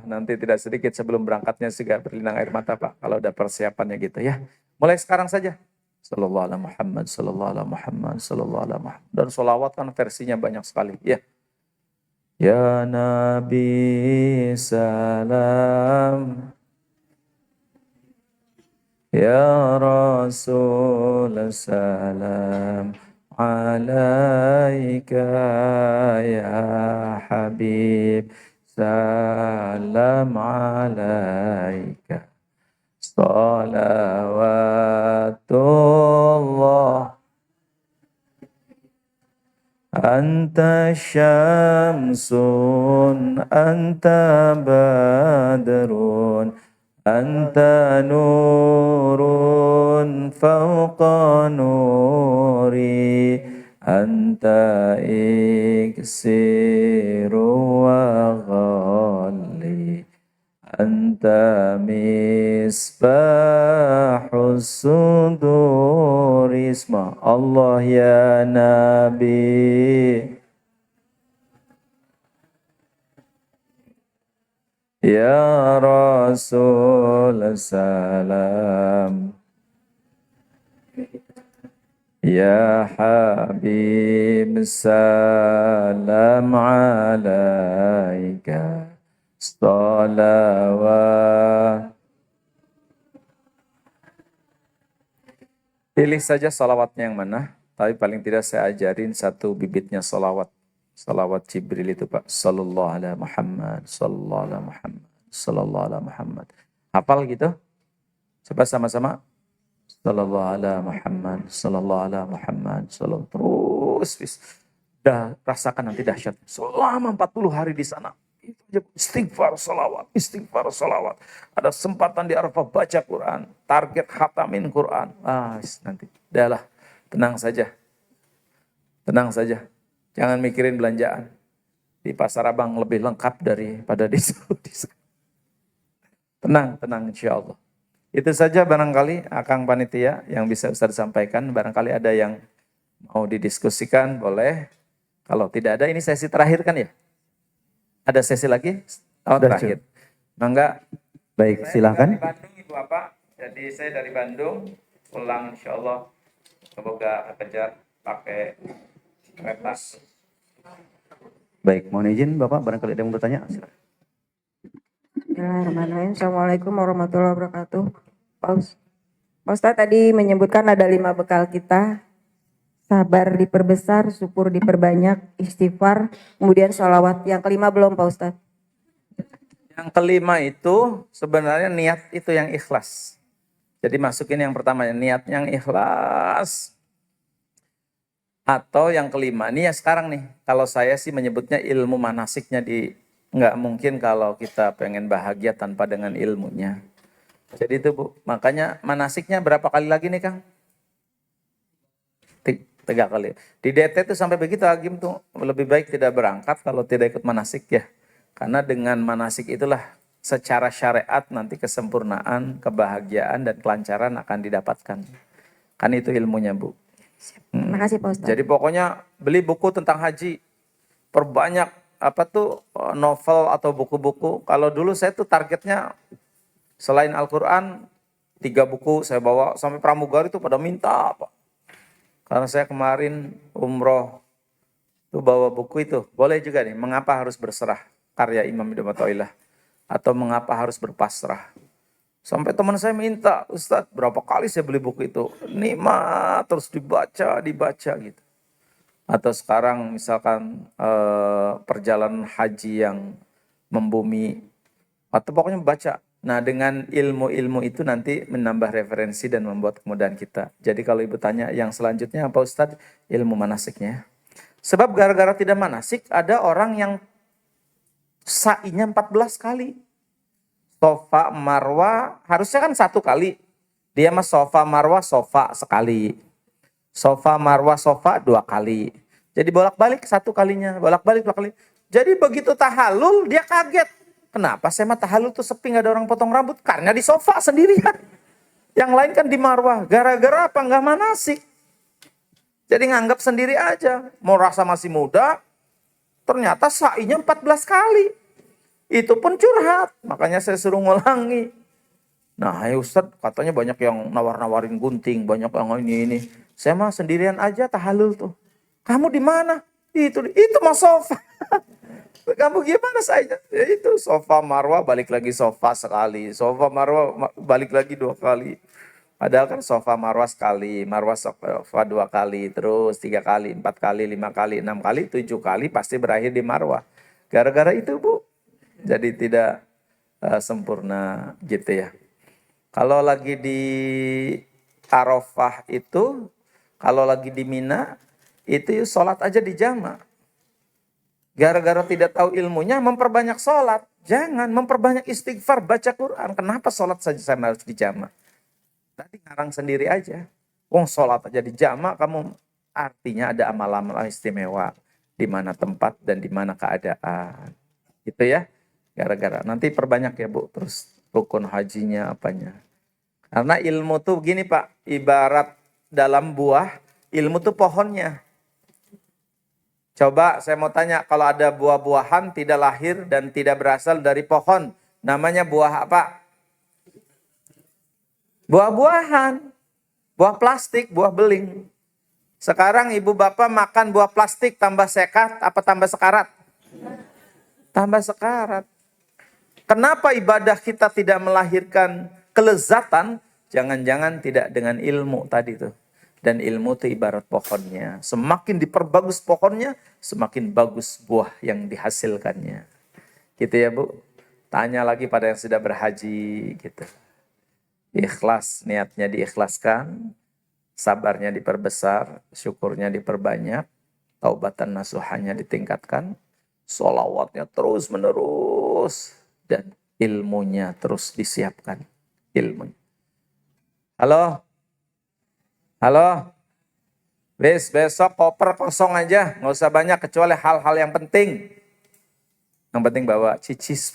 Nanti tidak sedikit sebelum berangkatnya juga berlinang air mata Pak, kalau ada persiapannya gitu ya. Mulai sekarang saja. Sallallahu ala Muhammad, sallallahu ala Muhammad, sallallahu ala Muhammad. Dan sholawat kan versinya banyak sekali. Ya. Ya Nabi salam, Ya Rasul salam, alaika ya Habib, salam alaika. Salawatullah anta syamsun anta badrun anta nurun fawqa nuri anta iksiru wa ghalli anta misbahus sudur isma Allah ya Nabi ya Rasul salam ya Habib salam alaika salawat. Pilih saja salawatnya yang mana, tapi paling tidak saya ajarin satu bibitnya salawat. Salawat Jibril itu Pak. Sallallahu ala Muhammad, sallallahu ala Muhammad, sallallahu ala Muhammad. Hafal gitu? Coba sama-sama. Sallallahu ala Muhammad, sallallahu ala Muhammad, sallallahu terus. Dah rasakan nanti dahsyat. Selama 40 hari di sana. Istighfar salawat, istighfar salawat. Ada kesempatan di Arafah baca Quran, target khatamin Quran. Nanti, udahlah, tenang saja. Tenang saja, jangan mikirin belanjaan. Di Pasar Abang lebih lengkap daripada di Saudi. Tenang, insya Allah. Itu saja barangkali Akang Panitia yang bisa Ustaz sampaikan. Barangkali ada yang mau didiskusikan, boleh. Kalau tidak ada, ini sesi terakhir kan ya? Ada sesi lagi? Terakhir. Mangga.
Baik, silakan.
Dari Bandung Ibu Apa. Jadi saya dari Bandung, pulang insya Allah. Semoga kejar pakai kereta.
Baik, mohon izin Bapak, barangkali ada yang bertanya. Silakan.
Bismillahirrahmanirrahim. Assalamualaikum warahmatullahi wabarakatuh. Pak Ustadz tadi menyebutkan ada 5 bekal kita. Sabar diperbesar, syukur diperbanyak, istighfar, kemudian sholawat. Yang kelima belum Pak Ustadz?
Yang kelima itu sebenarnya niat itu yang ikhlas. Jadi masukin yang pertama, niat yang ikhlas. Atau yang kelima, ini ya sekarang nih, kalau saya sih menyebutnya ilmu manasiknya nggak mungkin kalau kita pengen bahagia tanpa dengan ilmunya. Jadi itu Bu, makanya manasiknya berapa kali lagi nih Kang? 3 kali. Di DT itu sampai begitu Agim tuh lebih baik tidak berangkat kalau tidak ikut manasik ya. Karena dengan manasik itulah secara syariat nanti kesempurnaan, kebahagiaan dan kelancaran akan didapatkan. Kan itu ilmunya Bu.
Terima kasih Pak Ustadz.
Jadi pokoknya beli buku tentang haji. Perbanyak novel atau buku-buku. Kalau dulu saya tuh targetnya selain Al-Quran 3 buku saya bawa sampai pramugari itu pada minta Pak. Karena saya kemarin umroh tuh bawa buku itu. Boleh juga nih, mengapa harus berserah, karya Imam Ibnu Athaillah. Atau mengapa harus berpasrah. Sampai teman saya minta, Ustadz berapa kali saya beli buku itu. Nikmat, terus dibaca gitu. Atau sekarang misalkan perjalanan haji yang membumi. Atau pokoknya baca. Nah dengan ilmu-ilmu itu nanti menambah referensi dan membuat kemudahan kita. Jadi kalau Ibu tanya yang selanjutnya apa Ustadz? Ilmu manasiknya. Sebab gara-gara tidak manasik ada orang yang sa'inya 14 kali. Sofa marwa harusnya kan 1 kali. Dia mah sofa marwa sofa sekali. Sofa marwa sofa 2 kali. Jadi bolak-balik 1 kalinya. Bolak-balik. Jadi begitu tahallul dia kaget. Kenapa saya mah tahallul tuh sepi nggak ada orang potong rambut? Karena di sofa sendirian. Yang lain kan di marwah. Gara-gara apa? Nggak manasik. Jadi nganggap sendiri aja. Mau rasa masih muda, ternyata sa'inya 14 kali. Itu pun curhat. Makanya saya suruh ngulangi. Nah, ya Ustadz, katanya banyak yang nawar-nawarin gunting, banyak yang ini. Saya mah sendirian aja tahallul tuh. Kamu di mana? Itu mah sofa. Kamu gimana saya? Ya itu sofa marwah balik lagi sofa sekali. Sofa marwah balik lagi 2 kali. Padahal kan sofa marwah sekali, marwah sofa 2 kali, terus 3 kali, 4 kali, 5 kali, 6 kali, 7 kali pasti berakhir di marwah. Gara-gara itu Bu. Jadi tidak sempurna gitu ya. Kalau lagi di Arafah itu, kalau lagi di Mina, itu sholat aja di jama'. Gara-gara tidak tahu ilmunya, memperbanyak sholat. Jangan, memperbanyak istighfar, baca Quran. Kenapa sholat saja sama harus di jama'? Tadi ngarang sendiri aja. Wong sholat aja di jama', kamu artinya ada amal-amal istimewa. Di mana tempat dan di mana keadaan. Gitu ya. Gara-gara. Nanti perbanyak ya Bu. Terus rukun hajinya apanya. Karena ilmu tuh gini Pak. Ibarat dalam buah, ilmu tuh pohonnya. Coba saya mau tanya, kalau ada buah-buahan tidak lahir dan tidak berasal dari pohon, namanya buah apa? Buah-buahan, buah plastik, buah beling. Sekarang ibu bapak makan buah plastik tambah sekat apa tambah sekarat? Tambah sekarat. Kenapa ibadah kita tidak melahirkan kelezatan? Jangan-jangan tidak dengan ilmu tadi tuh. Dan ilmu itu ibarat pohonnya. Semakin diperbagus pohonnya, semakin bagus buah yang dihasilkannya. Gitu ya Bu. Tanya lagi pada yang sudah berhaji gitu. Ikhlas, niatnya diikhlaskan. Sabarnya diperbesar, syukurnya diperbanyak. Taubatan nasuhannya ditingkatkan. Sholawatnya terus menerus. Dan ilmunya terus disiapkan. Ilmunya. Halo? Halo, besok koper kosong aja, nggak usah banyak kecuali hal-hal yang penting. Yang penting bawa cicis,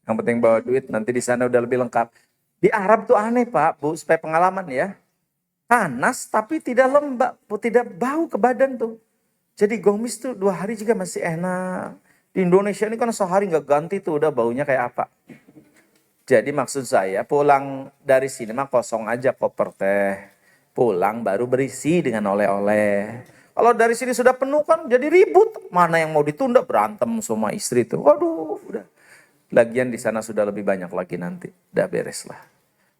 yang penting bawa duit, nanti di sana udah lebih lengkap. Di Arab tuh aneh Pak, Bu, supaya pengalaman ya. Panas tapi tidak lembab, tidak bau ke badan tuh. Jadi gomis tuh 2 hari juga masih enak. Di Indonesia ini kan sehari nggak ganti tuh, udah baunya kayak apa. Jadi maksud saya pulang dari sini mah kosong aja koper teh. Pulang baru berisi dengan oleh-oleh. Kalau dari sini sudah penuh kan jadi ribut. Mana yang mau ditunda berantem sama istri tuh. Waduh, udah. Lagian di sana sudah lebih banyak lagi nanti. Udah beres lah.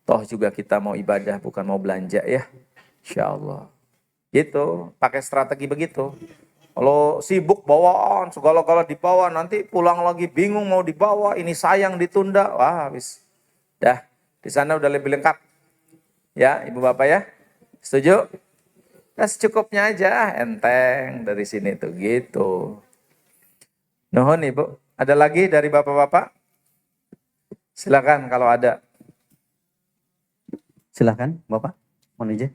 Toh juga kita mau ibadah bukan mau belanja ya. Insya Allah. Gitu, pakai strategi begitu. Kalau sibuk bawaan, segala-gala dibawa, nanti pulang lagi bingung mau dibawa, ini sayang ditunda. Wah, habis. Dah, di sana udah lebih lengkap. Ya, Ibu Bapak ya. Setuju? Nah, secukupnya aja, enteng dari sini tuh gitu. Nuhun Ibu. Ada lagi dari Bapak-bapak? Silakan kalau ada.
Silakan Bapak, mohon izin.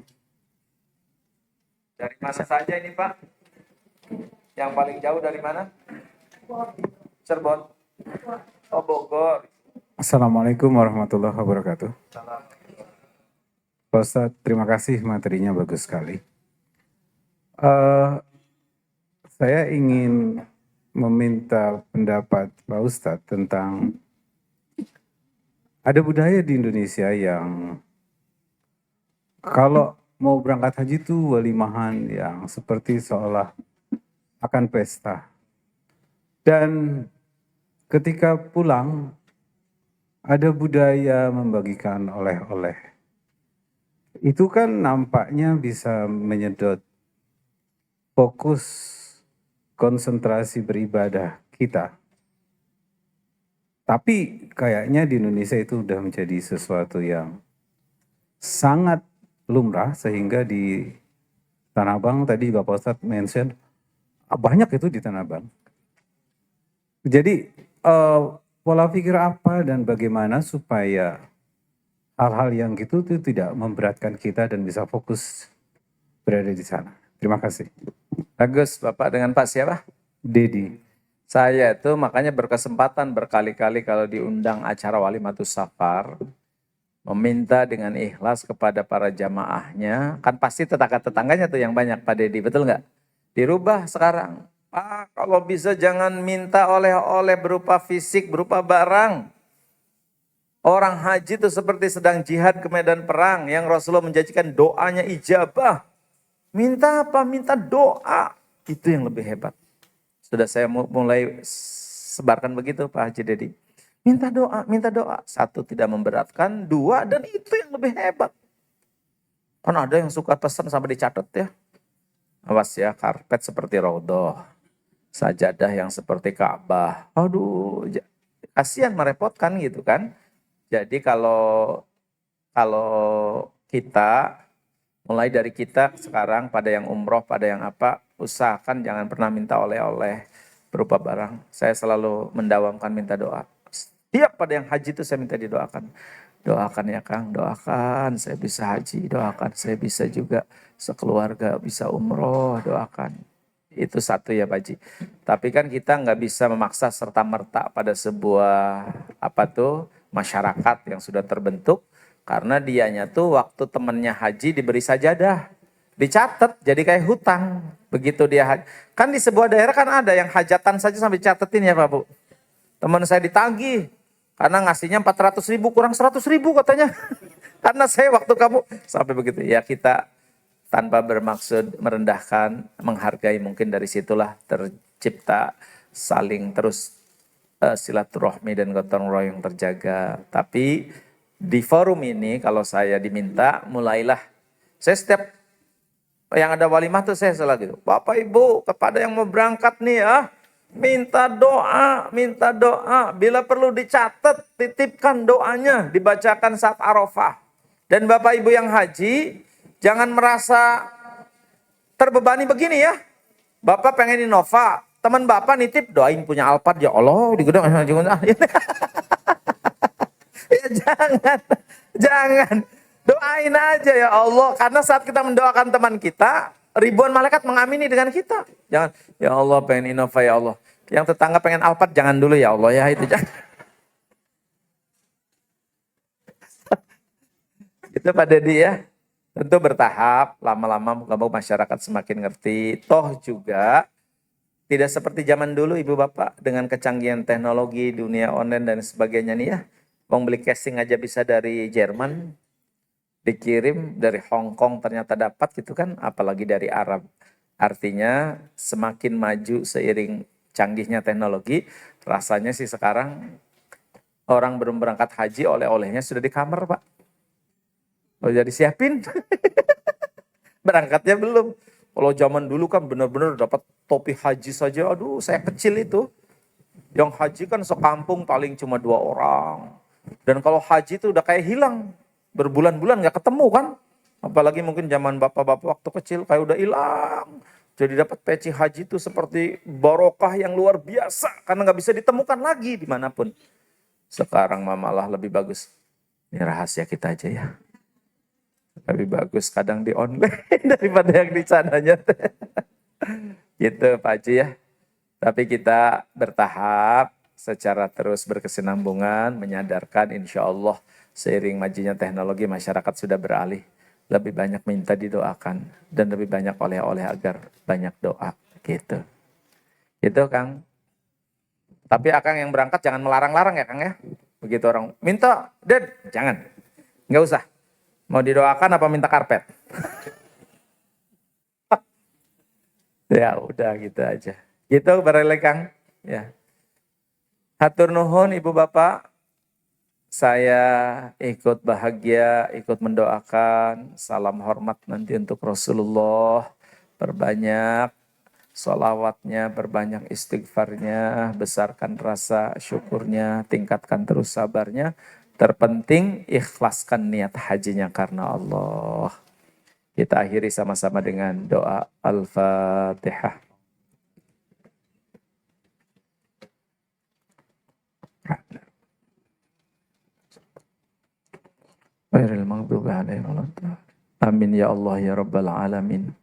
Dari mana saja ini Pak? Yang paling jauh dari mana? Cirebon. Oh Bogor.
Assalamualaikum warahmatullahi wabarakatuh.
Salam.
Pak Ustadz, terima kasih materinya bagus sekali. Saya ingin meminta pendapat Pak Ustadz tentang ada budaya di Indonesia yang kalau mau berangkat haji itu walimahan yang seperti seolah akan pesta. Dan ketika pulang ada budaya membagikan oleh-oleh. Itu kan nampaknya bisa menyedot fokus konsentrasi beribadah kita. Tapi kayaknya di Indonesia itu udah menjadi sesuatu yang sangat lumrah sehingga di Tanah Abang tadi Bapak Ustadz mention banyak itu di Tanah Abang. Jadi pola pikir apa dan bagaimana supaya hal-hal yang gitu itu tidak memberatkan kita dan bisa fokus berada di sana. Terima kasih.
Bagus, Bapak dengan Pak siapa?
Dedi.
Saya itu makanya berkesempatan berkali-kali kalau diundang acara Walimatus Safar, meminta dengan ikhlas kepada para jamaahnya, kan pasti tetangga-tetangganya tuh yang banyak, Pak Dedi, betul nggak? Dirubah sekarang. Pak, kalau bisa jangan minta oleh-oleh berupa fisik, berupa barang. Orang haji itu seperti sedang jihad ke medan perang, yang Rasulullah menjanjikan doanya ijabah. Minta apa? Minta doa. Itu yang lebih hebat. Sudah saya mulai sebarkan begitu Pak Haji Dedi. Minta doa, minta doa. Satu, tidak memberatkan. Dua, dan itu yang lebih hebat. Kan ada yang suka pesan sampai dicatat ya. Awas ya, karpet seperti Raudhah. Sajadah yang seperti Ka'bah. Aduh, kasihan merepotkan gitu kan. Jadi kalau kita, mulai dari kita sekarang pada yang umroh, pada yang apa, usahakan jangan pernah minta oleh-oleh berupa barang. Saya selalu mendawamkan minta doa. Setiap pada yang haji itu saya minta didoakan. Doakan ya Kang, doakan saya bisa haji, doakan saya bisa juga sekeluarga bisa umroh, doakan. Itu satu ya Pak Haji. Tapi kan kita nggak bisa memaksa serta-merta pada sebuah masyarakat yang sudah terbentuk. Karena dianya tuh waktu temennya haji diberi sajadah. Dicatat jadi kayak hutang. Begitu dia haji. Kan di sebuah daerah kan ada yang hajatan saja sampai dicatetin ya Pak Bu. Teman saya ditagih. Karena ngasihnya 400.000 kurang 100.000 katanya. Karena saya waktu kamu sampai begitu. Ya kita tanpa bermaksud merendahkan, menghargai, mungkin dari situlah tercipta saling terus silaturahmi dan gotong royong terjaga. Tapi di forum ini kalau saya diminta, mulailah. Saya setiap yang ada walimah tuh saya selalu gitu. Bapak Ibu kepada yang mau berangkat nih ya, minta doa, minta doa. Bila perlu dicatat, titipkan doanya, dibacakan saat Arafah. Dan Bapak Ibu yang haji, jangan merasa terbebani begini ya. Bapak pengen Innova, teman Bapak nitip doain punya Alphard ya Allah di gudang. Ya jangan. Doain aja ya Allah. Karena saat kita mendoakan teman kita, ribuan malaikat mengamini dengan kita. Jangan, ya Allah pengen Innova ya Allah. Yang tetangga pengen Alphard jangan dulu ya Allah ya, itu jangan. Itu Pak Dedi ya. Tentu bertahap, lama-lama moga-moga masyarakat semakin ngerti. Toh juga tidak seperti zaman dulu Ibu Bapak dengan kecanggihan teknologi, dunia online dan sebagainya nih ya. Mau beli casing aja bisa dari Jerman, dikirim dari Hong Kong ternyata dapat gitu kan, apalagi dari Arab. Artinya semakin maju seiring canggihnya teknologi, rasanya sih sekarang orang belum berangkat haji oleh-olehnya sudah di kamar Pak. Oh jadi siapin, berangkatnya belum. Kalau zaman dulu kan benar-benar dapat topi haji saja, aduh saya kecil itu. Yang haji kan sekampung paling cuma 2 orang. Dan kalau haji itu udah kayak hilang. Berbulan-bulan gak ketemu kan. Apalagi mungkin zaman bapak-bapak waktu kecil kayak udah hilang. Jadi dapat peci haji itu seperti barokah yang luar biasa. Karena gak bisa ditemukan lagi dimanapun. Sekarang malah lebih bagus. Ini rahasia kita aja ya. Lebih bagus kadang di online daripada yang di sananya. Gitu Pak Haji ya. Tapi kita bertahap secara terus berkesinambungan, menyadarkan insya Allah seiring majunya teknologi masyarakat sudah beralih. Lebih banyak minta didoakan dan lebih banyak oleh-oleh agar banyak doa. Gitu. Gitu Kang. Tapi Akang yang berangkat jangan melarang-larang ya Kang ya. Begitu orang minta, Ded, jangan. Nggak usah. Mau didoakan apa minta karpet? Ya udah gitu aja. Gitu barangkali Kang. Ya. Hatur nuhun Ibu Bapak. Saya ikut bahagia, ikut mendoakan. Salam hormat nanti untuk Rasulullah. Perbanyak sholawatnya, perbanyak istighfarnya, besarkan rasa syukurnya, tingkatkan terus sabarnya. Terpenting ikhlaskan niat hajinya karena Allah. Kita akhiri sama-sama dengan doa Al-Fatihah. Amin ya Allah ya Rabbal Alamin.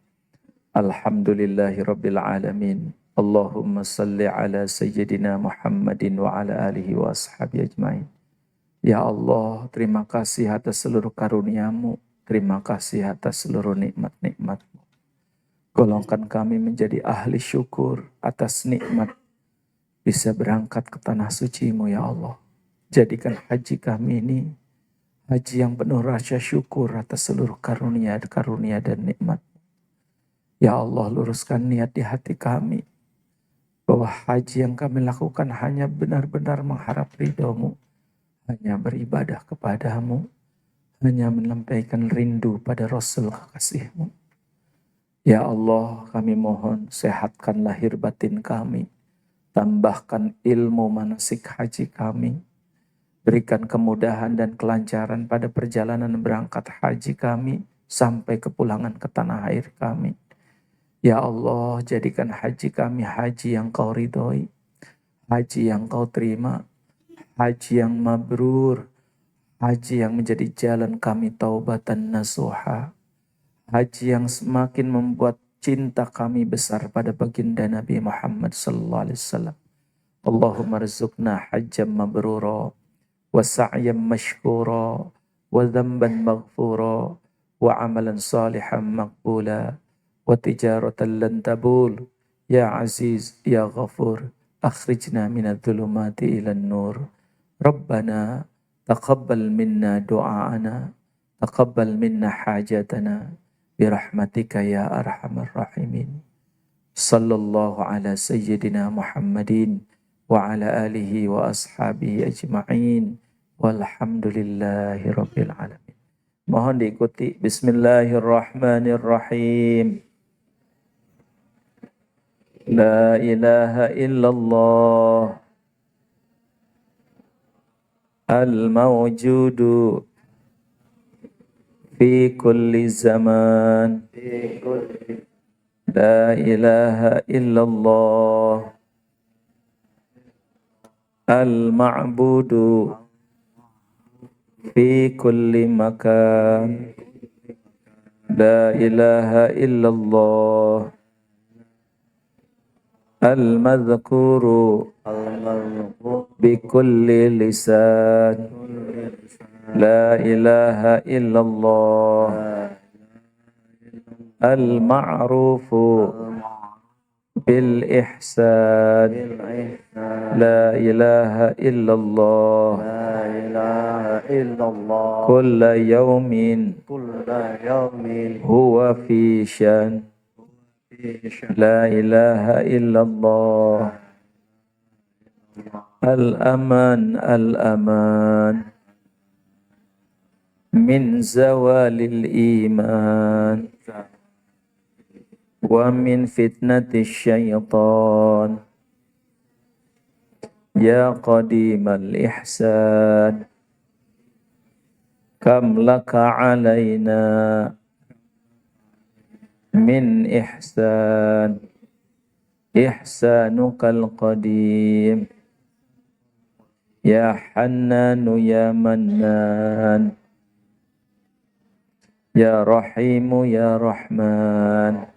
Alhamdulillahi Rabbil Alamin. Allahumma salli ala Sayyidina Muhammadin wa ala alihi wa ashabi ajmain. Ya Allah, terima kasih atas seluruh karunia-Mu. Terima kasih atas seluruh nikmat-nikmat-Mu. Golongkan kami menjadi ahli syukur atas nikmat bisa berangkat ke tanah suci-Mu ya Allah. Jadikan haji kami ini haji yang penuh rasa syukur atas seluruh karunia dan nikmat. Ya Allah, luruskan niat di hati kami bahwa haji yang kami lakukan hanya benar-benar mengharap ridho-Mu, hanya beribadah kepadamu, hanya menyampaikan rindu pada Rasul kekasih-Mu. Ya Allah, kami mohon sehatkan lahir batin kami, tambahkan ilmu manasik haji kami, berikan kemudahan dan kelancaran pada perjalanan berangkat haji kami sampai kepulangan ke tanah air kami. Ya Allah, jadikan haji kami haji yang Kau ridhoi, haji yang Kau terima, haji yang mabrur, haji yang menjadi jalan kami taubatan nasuha, haji yang semakin membuat cinta kami besar pada baginda Nabi Muhammad sallallahu alaihi wasallam. Allahumma rizukna hajjam mabrura wa sa'yam mashkura wa dhanban maghfura wa amalan salihan maqbula wa tijaratan lan tabul. Ya Aziz, Ya Ghafur, akhrijna minadh dhulumati ilan nur. Rabbana taqabbal minna du'aana, taqabbal minna hajatana, birahmatika ya arhamar rahimin. Sallallahu ala Sayyidina Muhammadin wa ala alihi wa ashabihi ajma'in. Walhamdulillahi rabbil alamin. Mohon diikuti. Bismillahirrahmanirrahim. La ilaha illallah al-mawjudu fi kulli zaman. La ilaha illallah al-ma'budu fi kulli makan. La ilaha illallah al-madhkuru bi kulli lisan. La ilaha illallah al-ma'rufu bil ihsan. La ilaha illallah kulla yawmin huwa fi shan. La ilaha illallah al-aman min zawalil iman wa min fitnati syaitan. Ya qadimal ihsan, kam laka alaina min ihsan, ihsanukal qadim. Ya Hannanu ya Mannan, Ya Rahimu ya Rahman,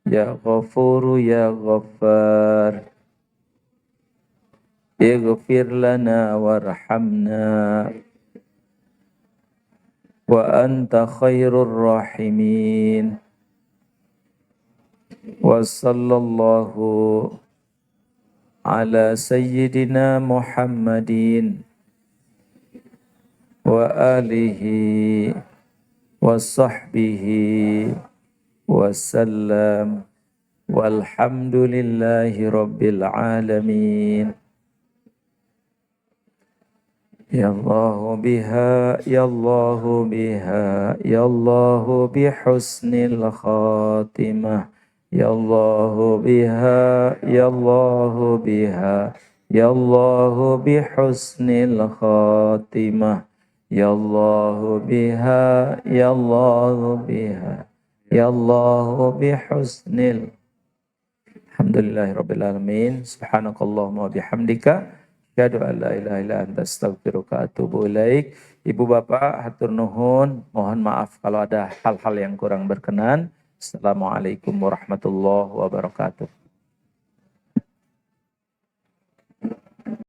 Ya Ghafuru ya Ghaffar, Ighfir lana warhamna wa anta khairur rahimin. Wa sallallahu ala Sayyidina Muhammadin wa alihi wa sahbihi wa sallam. Walhamdulillahi rabbil alamin. Ya Allah biha, Ya Allah biha, Ya Allah bihusnil khatimah. Ya Allah biha, Ya Allah biha, Ya Allah bihusnil khatimah. Ya Allah biha, Ya Allah biha, Ya Allah bihusnil. Alhamdulillahirabbil alamin. Subhanakallahumma wa bihamdika asyhadu an la ilaha illa anta astaghfiruka wa atubu ilaik. Ibu bapak hatur nuhun, mohon maaf kalau ada hal-hal yang kurang berkenan. Assalamualaikum warahmatullahi wabarakatuh.